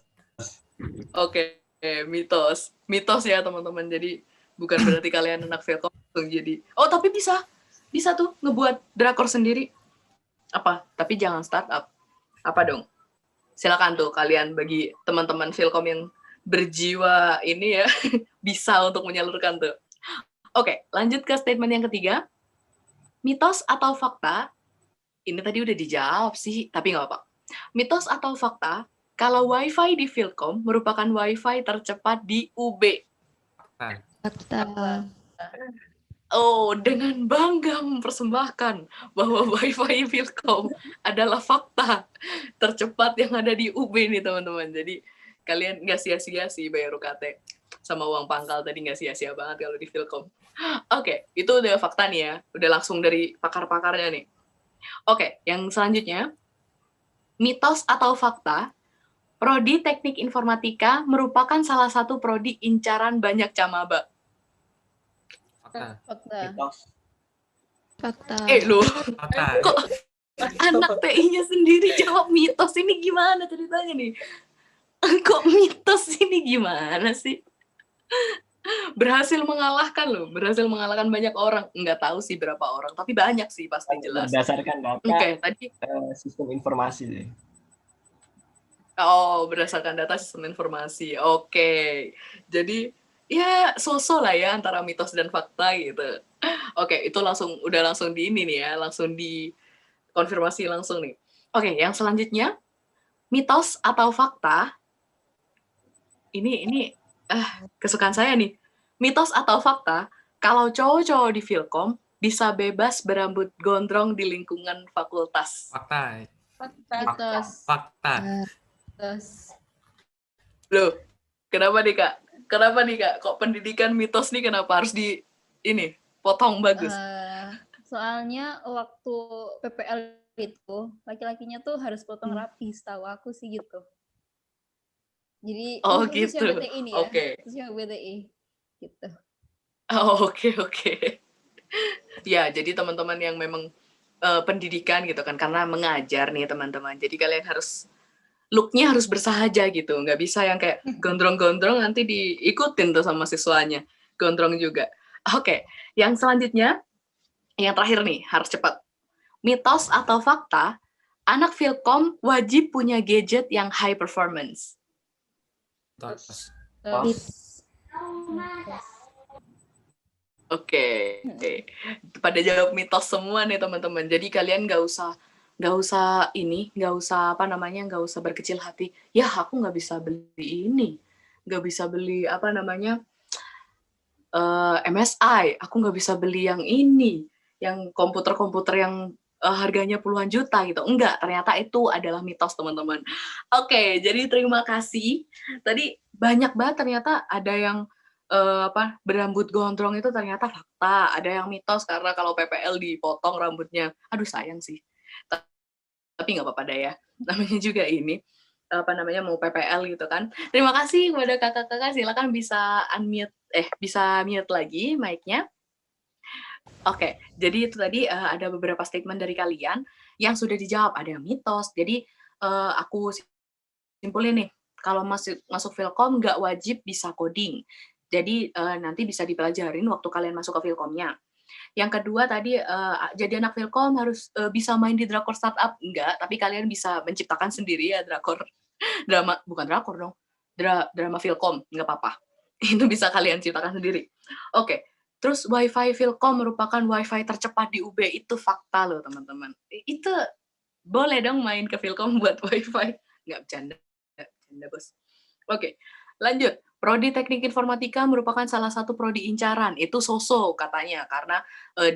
Oke, mitos. Mitos ya teman-teman. Jadi bukan berarti kalian anak Filkom langsung jadi. Oh, tapi bisa. Bisa tuh ngebuat drakor sendiri. Apa? Tapi jangan startup. Apa dong? Silakan tuh kalian bagi teman-teman Filkom yang berjiwa ini ya, bisa untuk menyalurkan tuh. Oke, lanjut ke statement yang ketiga. Mitos atau fakta, ini tadi udah dijawab sih, tapi nggak apa-apa. Mitos atau fakta, kalau WiFi di Filkom merupakan WiFi tercepat di UB. Fakta. Fakta. Oh, dengan bangga mempersembahkan bahwa WiFi Filkom adalah fakta tercepat yang ada di UB nih teman-teman. Jadi kalian nggak sia-sia sih bayar UKT sama uang pangkal tadi, nggak sia-sia banget kalau di Filkom. Oke, itu udah fakta nih ya. Udah langsung dari pakar-pakarnya nih. Oke, yang selanjutnya. Mitos atau fakta, Prodi Teknik Informatika merupakan salah satu prodi incaran banyak camaba. Fakta. Fakta. Mitos. Fakta. Loh, Fakta. kok anak TI-nya sendiri jawab mitos, ini gimana ceritanya nih? Kok mitos ini gimana sih? Berhasil mengalahkan banyak orang. Nggak tahu sih berapa orang, tapi banyak sih pasti jelas. Berdasarkan data Oke, tadi sistem informasi sih. berdasarkan data sistem informasi. Oke. Jadi ya sosok lah ya antara mitos dan fakta gitu. Oke, itu udah langsung di ini nih ya, langsung di konfirmasi langsung nih. Oke, yang selanjutnya mitos atau fakta. Ini kesukaan saya nih. Mitos atau fakta, kalau cowok-cowok di Filkom bisa bebas berambut gondrong di lingkungan fakultas. Fakta. Mitos. Fakta. Mitos. Loh, kenapa nih Kak? Kok pendidikan mitos nih kenapa harus potong bagus? Soalnya waktu PPL itu laki-lakinya tuh harus potong rapi, setahu aku sih gitu. Jadi khusus gitu. yang BTI ini ya. Oke. Khusus yang BTI gitu. Oke. Ya, jadi teman-teman yang memang pendidikan gitu kan, karena mengajar nih teman-teman. Jadi kalian look-nya harus bersahaja gitu, nggak bisa yang kayak gondrong-gondrong nanti diikutin tuh sama siswanya, gondrong juga. Oke, yang selanjutnya, yang terakhir nih, harus cepat. Mitos atau fakta, anak Filkom wajib punya gadget yang high performance. Mitos. Oke. Pada jawab mitos semua nih teman-teman. Jadi kalian nggak usah berkecil hati. Ya aku nggak bisa beli ini, nggak bisa beli MSI. Aku nggak bisa beli yang ini, yang komputer yang harganya puluhan juta gitu. Enggak, ternyata itu adalah mitos teman-teman. Oke, jadi terima kasih. Tadi banyak banget ternyata ada yang berambut gondrong itu ternyata fakta, ada yang mitos karena kalau PPL dipotong rambutnya, aduh sayang sih, tapi nggak apa-apa ya, namanya juga ini mau PPL gitu kan. Terima kasih kepada kakak-kakak, silakan bisa mute lagi mic-nya. Oke, jadi itu tadi ada beberapa statement dari kalian yang sudah dijawab, ada yang mitos, jadi aku simpulin nih, kalau masuk Filkom nggak wajib bisa coding. Jadi nanti bisa dipelajarin waktu kalian masuk ke Filkomnya. Yang kedua tadi, jadi anak Filkom harus bisa main di drakor startup. Enggak, tapi kalian bisa menciptakan sendiri ya drama Filkom, nggak apa-apa. Itu bisa kalian ciptakan sendiri. Oke, Terus WiFi Philcom merupakan WiFi tercepat di UB, itu fakta loh teman-teman. Itu boleh dong main ke Philcom buat WiFi. Nggak bercanda, bos. Oke, lanjut. Prodi Teknik Informatika merupakan salah satu prodi incaran. Itu so-so katanya, karena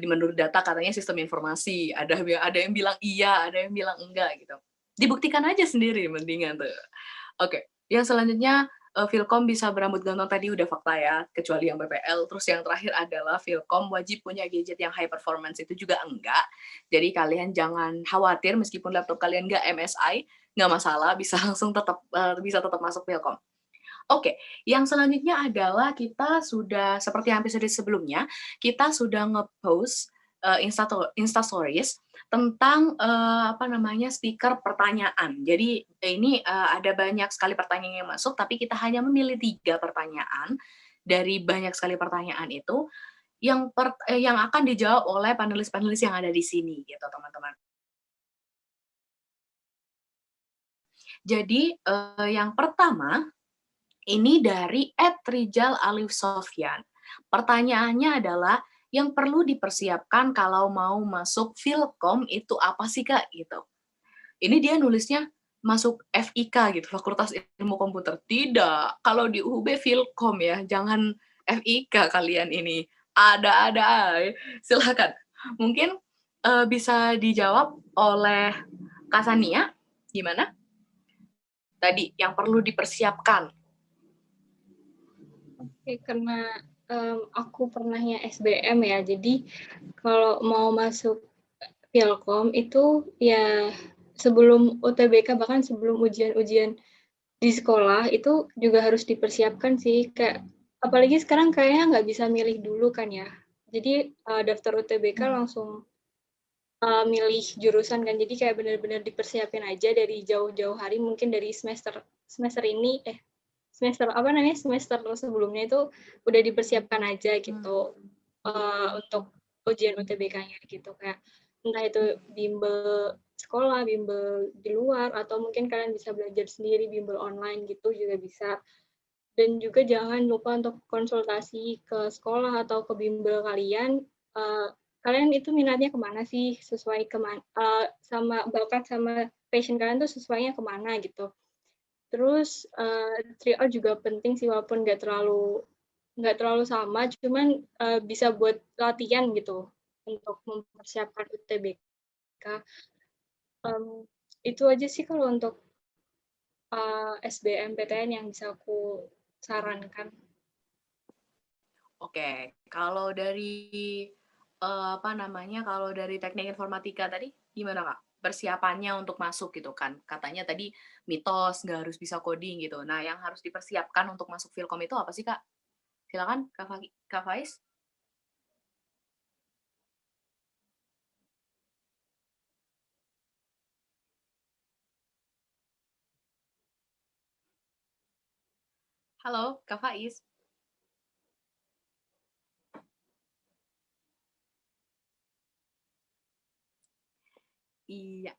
menurut data katanya sistem informasi. Ada yang bilang iya, ada yang bilang enggak gitu. Dibuktikan aja sendiri, mendingan tuh. Oke, yang selanjutnya Philcom bisa berambut gantung tadi udah fakta ya, kecuali yang PPL. Terus yang terakhir adalah Philcom wajib punya gadget yang high performance, itu juga enggak. Jadi kalian jangan khawatir meskipun laptop kalian nggak MSI, nggak masalah, bisa langsung bisa tetap masuk Philcom. Oke, yang selanjutnya adalah kita sudah seperti yang episode sebelumnya, kita sudah nge-post Instastories tentang stiker pertanyaan. Jadi ini ada banyak sekali pertanyaan yang masuk, tapi kita hanya memilih 3 pertanyaan dari banyak sekali pertanyaan itu yang akan dijawab oleh panelis-panelis yang ada di sini, gitu teman-teman. Jadi yang pertama ini dari @rijal_alif_sofyan. Pertanyaannya adalah, yang perlu dipersiapkan kalau mau masuk Philcom itu apa sih, Kak? Gitu. Ini dia nulisnya masuk FIK gitu, Fakultas Ilmu Komputer. Tidak, kalau di UB Philcom ya, jangan FIK kalian ini. Ada-ada. Silakan. Mungkin bisa dijawab oleh Kak Sania, gimana? Tadi yang perlu dipersiapkan. Oke, karena aku pernahnya SBM ya, jadi kalau mau masuk Philcom itu ya sebelum UTBK, bahkan sebelum ujian-ujian di sekolah itu juga harus dipersiapkan sih. Kayak apalagi sekarang kayaknya nggak bisa milih dulu kan ya. Jadi daftar UTBK langsung milih jurusan kan. Jadi kayak benar-benar dipersiapin aja dari jauh-jauh hari, mungkin dari semester ini semester sebelumnya itu udah dipersiapkan aja gitu untuk ujian UTBK-nya gitu, kayak entah itu bimbel sekolah, bimbel di luar, atau mungkin kalian bisa belajar sendiri bimbel online gitu juga bisa. Dan juga jangan lupa untuk konsultasi ke sekolah atau ke bimbel kalian, kalian itu minatnya kemana sih, sesuai sama bakat sama passion kalian tuh sesuainya kemana gitu. Terus tryout juga penting sih, walaupun nggak terlalu sama, cuman bisa buat latihan gitu untuk mempersiapkan UTBK. Itu aja sih kalau untuk SBMPTN yang bisa aku sarankan. Oke, kalau dari kalau dari teknik informatika tadi gimana, Kak? Persiapannya untuk masuk gitu kan. Katanya tadi mitos nggak harus bisa coding gitu. Nah, yang harus dipersiapkan untuk masuk Philcom itu apa sih, Kak? Silakan Kak Faiz. Halo, Kak Faiz. Iya.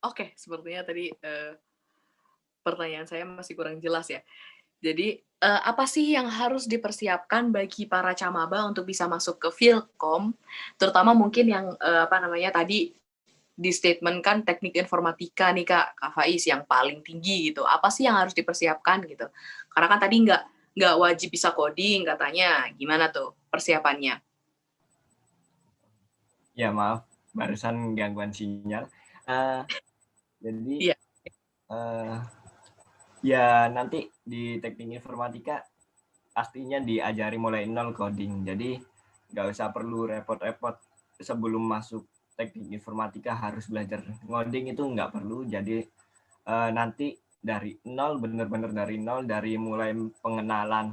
Oke, sepertinya tadi pertanyaan saya masih kurang jelas ya. Jadi, apa sih yang harus dipersiapkan bagi para camaba untuk bisa masuk ke Philcom, terutama mungkin yang tadi di statement kan teknik informatika nih Kak Faiz yang paling tinggi gitu. Apa sih yang harus dipersiapkan gitu? Karena kan tadi nggak wajib bisa coding katanya. Gimana tuh persiapannya? Ya maaf, barusan gangguan sinyal. Jadi Iya. Ya nanti di teknik informatika pastinya diajari mulai nol coding. Jadi nggak usah perlu repot-repot sebelum masuk teknik informatika harus belajar ngoding, itu nggak perlu. Jadi nanti dari nol, benar-benar dari nol, dari mulai pengenalan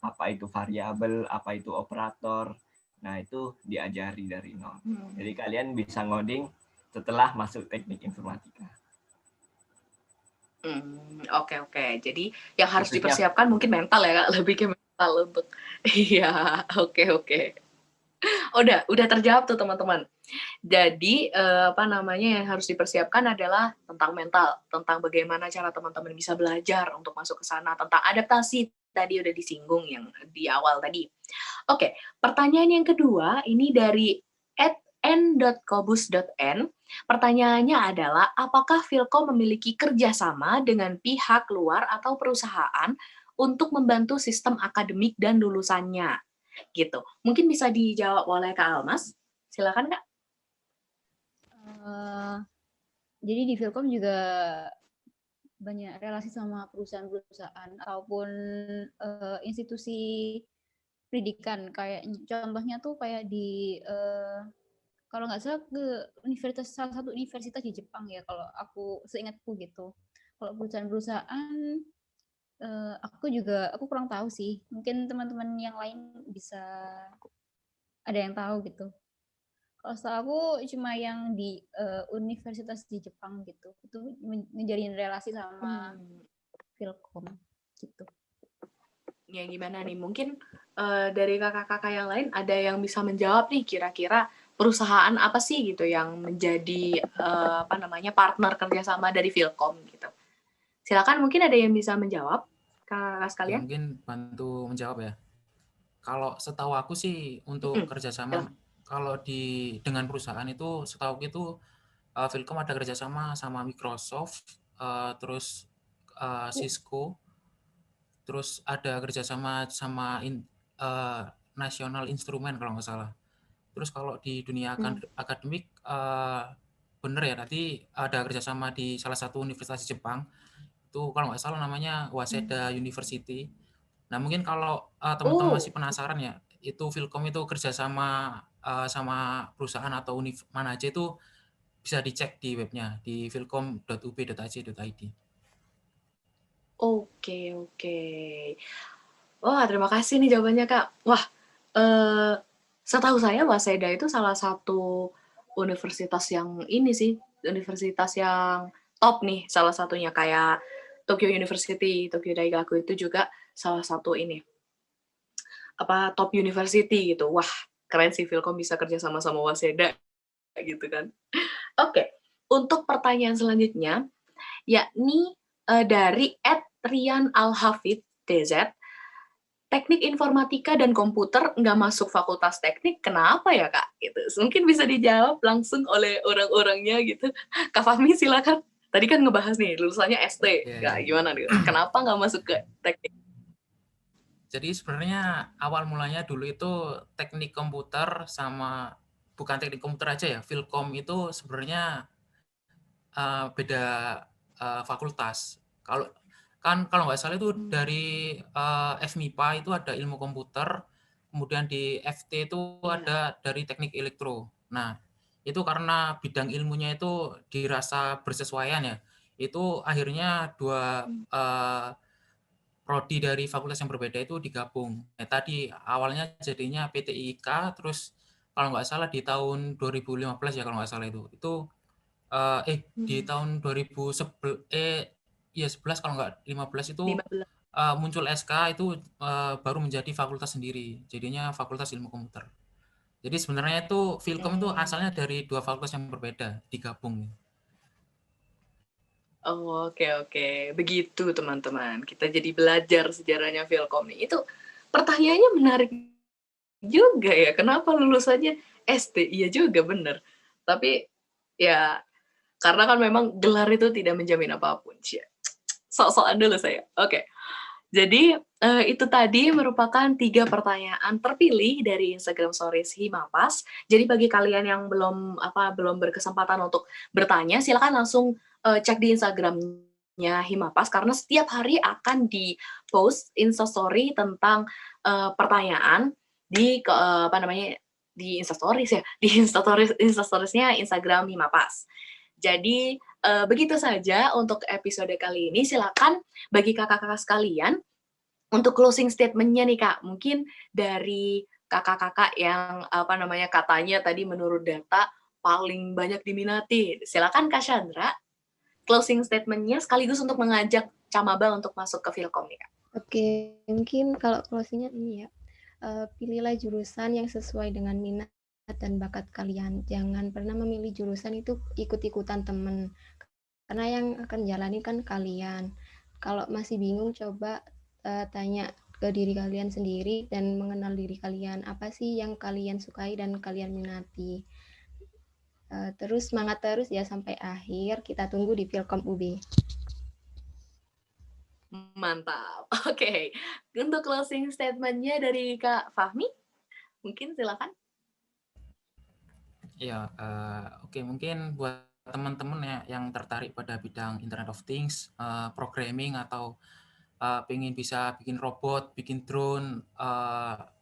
apa itu variabel, apa itu operator. Nah itu diajari dari nol. Jadi kalian bisa ngoding setelah masuk teknik informatika. Oke. Jadi yang harus Khususnya dipersiapkan mungkin mental ya Kak, lebih ke mental untuk iya, oke. Udah terjawab tuh teman-teman. Jadi apa namanya yang harus dipersiapkan adalah tentang mental, tentang bagaimana cara teman-teman bisa belajar untuk masuk ke sana, tentang adaptasi tadi udah disinggung yang di awal tadi. Oke, pertanyaan yang kedua ini dari @n.kobus.n. Pertanyaannya adalah, apakah Filkom memiliki kerjasama dengan pihak luar atau perusahaan untuk membantu sistem akademik dan lulusannya? Gitu. Mungkin bisa dijawab oleh Kak Almas. Silakan Kak. Jadi di Filkom juga banyak relasi sama perusahaan-perusahaan ataupun institusi pendidikan. Kayak contohnya tuh kayak di kalau nggak salah ke salah satu universitas di Jepang ya, kalau aku seingatku gitu. Kalau perusahaan-perusahaan aku kurang tahu sih. Mungkin teman-teman yang lain bisa ada yang tahu gitu. Kalau setahu aku cuma yang di universitas di Jepang gitu. Itu menjalin relasi sama Filkom gitu. Ya gimana nih? Mungkin dari kakak-kakak yang lain ada yang bisa menjawab nih kira-kira perusahaan apa sih gitu yang menjadi apa namanya partner kerjasama dari Filkom gitu. Silakan mungkin ada yang bisa menjawab kakak sekalian. Mungkin bantu menjawab ya. Kalau setahu aku sih untuk kerjasama kalau dengan perusahaan itu setahu itu Filkom ada kerjasama sama Microsoft, terus Cisco, terus ada kerjasama sama National Instrument kalau nggak salah. Terus kalau di dunia akademik bener ya, tadi ada kerjasama di salah satu universitas Jepang itu kalau nggak salah namanya Waseda University. Nah mungkin kalau teman-teman masih penasaran ya, itu Filkom itu kerjasama sama perusahaan atau univ mana aja itu bisa dicek di webnya di filkom.ub.ac.id. Oke. Wah, terima kasih nih jawabannya Kak. Wah, setahu saya Waseda itu salah satu universitas yang ini sih, universitas yang top nih, salah satunya kayak Tokyo University, Tokyo Daigaku itu juga salah satu ini, top university gitu. Wah, keren sih Filkom bisa kerja sama Waseda gitu kan. Oke, untuk pertanyaan selanjutnya, yakni dari @rian_al_hafid DZ, teknik informatika dan komputer nggak masuk fakultas teknik, kenapa ya Kak? Gitu. Mungkin bisa dijawab langsung oleh orang-orangnya gitu. Kak Fahmi silakan. Tadi kan ngebahas nih, lulusannya ST. Gimana nih? Kenapa nggak masuk ke teknik? Jadi sebenarnya awal mulanya dulu itu teknik komputer sama, bukan teknik komputer aja ya, Filkom itu sebenarnya beda fakultas. Kalau nggak salah itu dari FMIPA itu ada ilmu komputer, kemudian di FT itu ada dari teknik elektro. Nah, itu karena bidang ilmunya itu dirasa bersesuaian ya. Itu akhirnya dua prodi dari fakultas yang berbeda itu digabung. Tadi awalnya jadinya PTIK, terus kalau nggak salah di tahun 2015 ya kalau nggak salah itu di tahun 11 kalau nggak 15 itu muncul SK itu baru menjadi fakultas sendiri, jadinya Fakultas Ilmu Komputer. Jadi sebenarnya itu Filkom itu asalnya dari dua fakultas yang berbeda digabung. Oh, oke. Begitu teman-teman. Kita jadi belajar sejarahnya Filkom nih. Itu pertanyaannya menarik juga ya. Kenapa lulusannya ST? Iya juga bener. Tapi ya karena kan memang gelar itu tidak menjamin apapun. Sok-sokan dulu saya. Oke. Jadi itu tadi merupakan 3 pertanyaan terpilih dari Instagram Stories Himapas. Jadi bagi kalian yang belum berkesempatan untuk bertanya, silakan langsung cek di Instagramnya Himapas karena setiap hari akan di-post Instastory tentang pertanyaan di di Instastories ya, di Instastoriesnya Instagram Himapas. Jadi begitu saja untuk episode kali ini. Silakan bagi kakak-kakak sekalian untuk closing statement-nya nih Kak. Mungkin dari kakak-kakak yang katanya tadi menurut data paling banyak diminati. Silakan Kak Chandra, closing statement-nya sekaligus untuk mengajak Camaba untuk masuk ke Filkom nih Kak. Oke, mungkin kalau closing-nya ini ya. pilihlah jurusan yang sesuai dengan minat dan bakat kalian. Jangan pernah memilih jurusan itu ikut-ikutan teman, karena yang akan jalani kan kalian. Kalau masih bingung, coba tanya ke diri kalian sendiri dan mengenal diri kalian. Apa sih yang kalian sukai dan kalian minati. Terus semangat terus ya sampai akhir. Kita tunggu di Filkom UB. Mantap. Oke. Untuk closing statement-nya dari Kak Fahmi, mungkin silakan. Ya, oke, mungkin buat teman-teman ya yang tertarik pada bidang Internet of Things, programming atau pengen bisa bikin robot, bikin drone,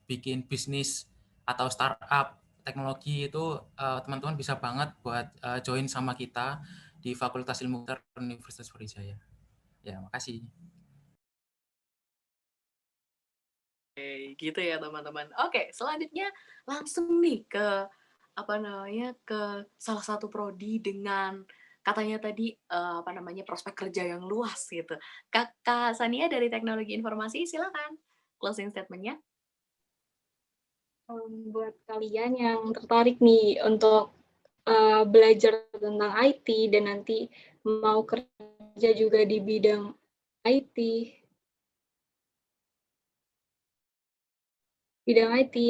bikin bisnis atau startup teknologi itu teman-teman bisa banget buat join sama kita di Fakultas Ilmu Komputer Universitas Brawijaya. Ya, makasih. Oke, gitu ya teman-teman. Oke, selanjutnya langsung nih ke ke salah satu prodi dengan katanya tadi prospek kerja yang luas gitu. Kakak Sania dari Teknologi Informasi, silakan closing statement-nya. Buat kalian yang tertarik nih untuk belajar tentang IT dan nanti mau kerja juga di bidang IT,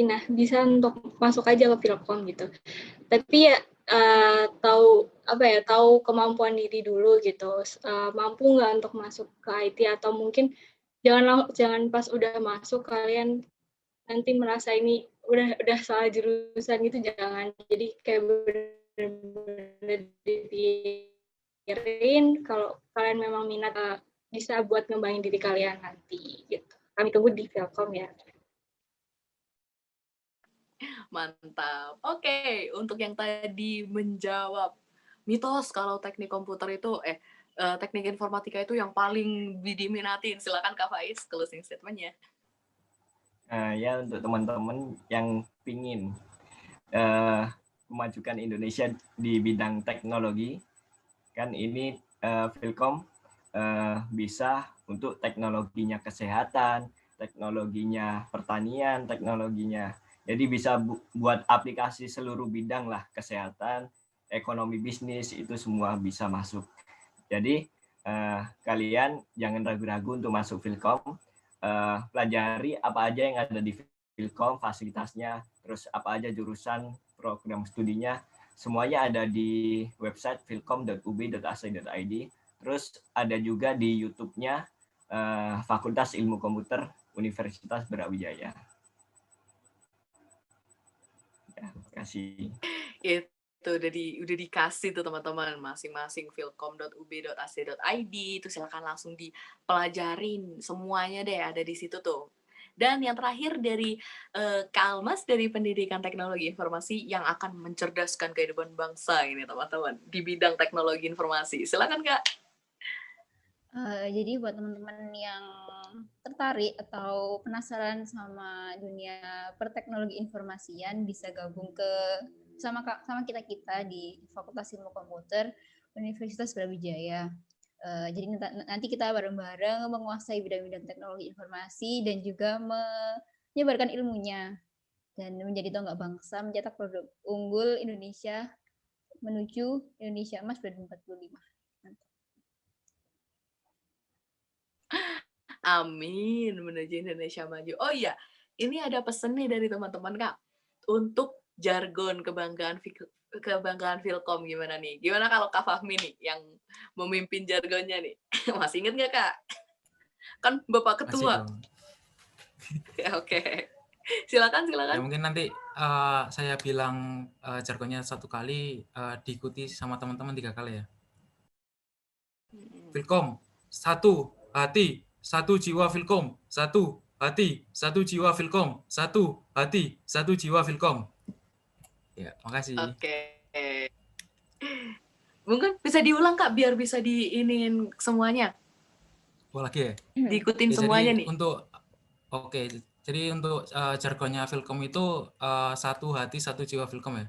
nah bisa untuk masuk aja ke Filkom gitu. Tapi ya tahu kemampuan diri dulu gitu, mampu nggak untuk masuk ke IT, atau mungkin jangan pas udah masuk kalian nanti merasa ini udah salah jurusan gitu, jangan. Jadi kayak bener-bener dipikirin kalau kalian memang minat, bisa buat ngembangin diri kalian nanti gitu. Kami tunggu di Filkom ya. Mantap. Oke, untuk yang tadi menjawab mitos kalau teknik komputer itu teknik informatika itu yang paling diminatin, silakan Kak Faiz closing statement-nya. Ya, untuk teman-teman yang pingin memajukan Indonesia di bidang teknologi, kan ini Filkom bisa untuk teknologinya kesehatan, teknologinya pertanian, teknologinya. Jadi bisa buat aplikasi seluruh bidang lah, kesehatan, ekonomi bisnis, itu semua bisa masuk. Jadi kalian jangan ragu-ragu untuk masuk Filkom. Pelajari apa aja yang ada di Filkom, fasilitasnya, terus apa aja jurusan, program studinya, semuanya ada di website filkom.ub.ac.id. Terus ada juga di YouTube-nya Fakultas Ilmu Komputer Universitas Brawijaya. Ya, terima kasih. Itu udah dikasih tuh teman-teman, masing-masing filkom.ub.ac.id, itu silakan langsung dipelajarin semuanya deh, ada di situ tuh. Dan yang terakhir dari Kak Almas dari Pendidikan Teknologi Informasi yang akan mencerdaskan kehidupan bangsa ini teman-teman di bidang teknologi informasi. Silakan Kak. Jadi buat teman-teman yang tertarik atau penasaran sama dunia perteknologi informasian, bisa gabung sama kita di Fakultas Ilmu Komputer Universitas Brawijaya. Jadi nanti kita bareng-bareng menguasai bidang-bidang teknologi informasi dan juga menyebarkan ilmunya dan menjadi tonggak bangsa, mencetak produk unggul Indonesia menuju Indonesia Emas 2045. Amin, menuju Indonesia maju. Oh iya, ini ada pesan nih dari teman-teman Kak untuk jargon kebanggaan Filkom gimana nih? Gimana kalau Kak Fahmi nih yang memimpin jargonnya nih? Masih inget nggak Kak? Kan Bapak Ketua. Oke. Silakan. Ya mungkin nanti saya bilang jargonnya 1 kali, diikuti sama teman-teman 3 kali ya. Filkom, 1 hati, 1 jiwa Filkom, 1 hati, 1 jiwa Filkom, 1 hati, 1 jiwa Filkom. Ya, makasih. Oke. Mungkin bisa diulang Kak biar bisa diinin semuanya. Oh, lagi ya? Diikutin semuanya nih. Jadi untuk jargonnya Filkom itu 1 hati, 1 jiwa Filkom ya.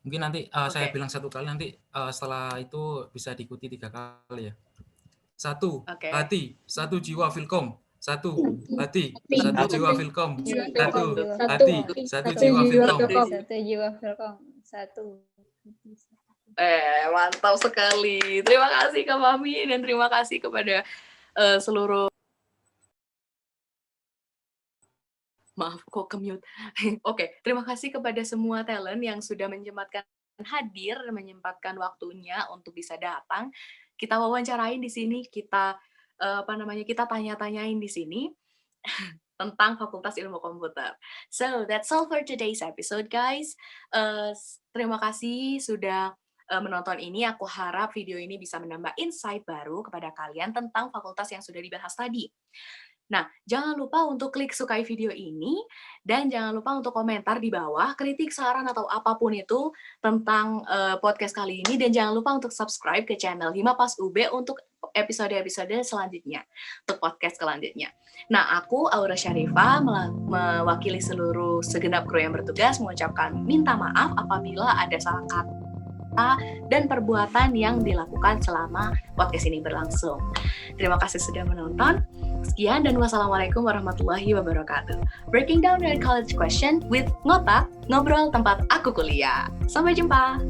Mungkin nanti saya bilang 1 kali, nanti setelah itu bisa diikuti 3 kali ya. 1 hati, 1 jiwa Filkom, 1 Satu hati, Hati. satu jiwa Vilkom. Satu Satu. hati, satu jiwa Vilkom. Satu jiwa Vilkom. Satu. Mantap sekali. Terima kasih Kak Mami dan terima kasih kepada seluruh maaf kok ke-mute. Oke, terima kasih kepada semua talent yang sudah hadir, menyempatkan waktunya untuk bisa datang. Kita wawancarain di sini, kita kita tanya-tanyain di sini tentang Fakultas Ilmu Komputer. So, that's all for today's episode, guys. Terima kasih sudah menonton ini. Aku harap video ini bisa menambah insight baru kepada kalian tentang fakultas yang sudah dibahas tadi. Nah, jangan lupa untuk klik sukai video ini, dan jangan lupa untuk komentar di bawah, kritik, saran, atau apapun itu tentang podcast kali ini, dan jangan lupa untuk subscribe ke channel Himapas UB untuk episode-episode selanjutnya, untuk podcast selanjutnya. Nah, aku, Aura Syarifah, mewakili seluruh segenap kru yang bertugas, mengucapkan minta maaf apabila ada salah kata dan perbuatan yang dilakukan selama podcast ini berlangsung. Terima kasih sudah menonton. Sekian dan wassalamualaikum warahmatullahi wabarakatuh. Breaking down your college question with Ngotak, ngobrol tempat aku kuliah. Sampai jumpa.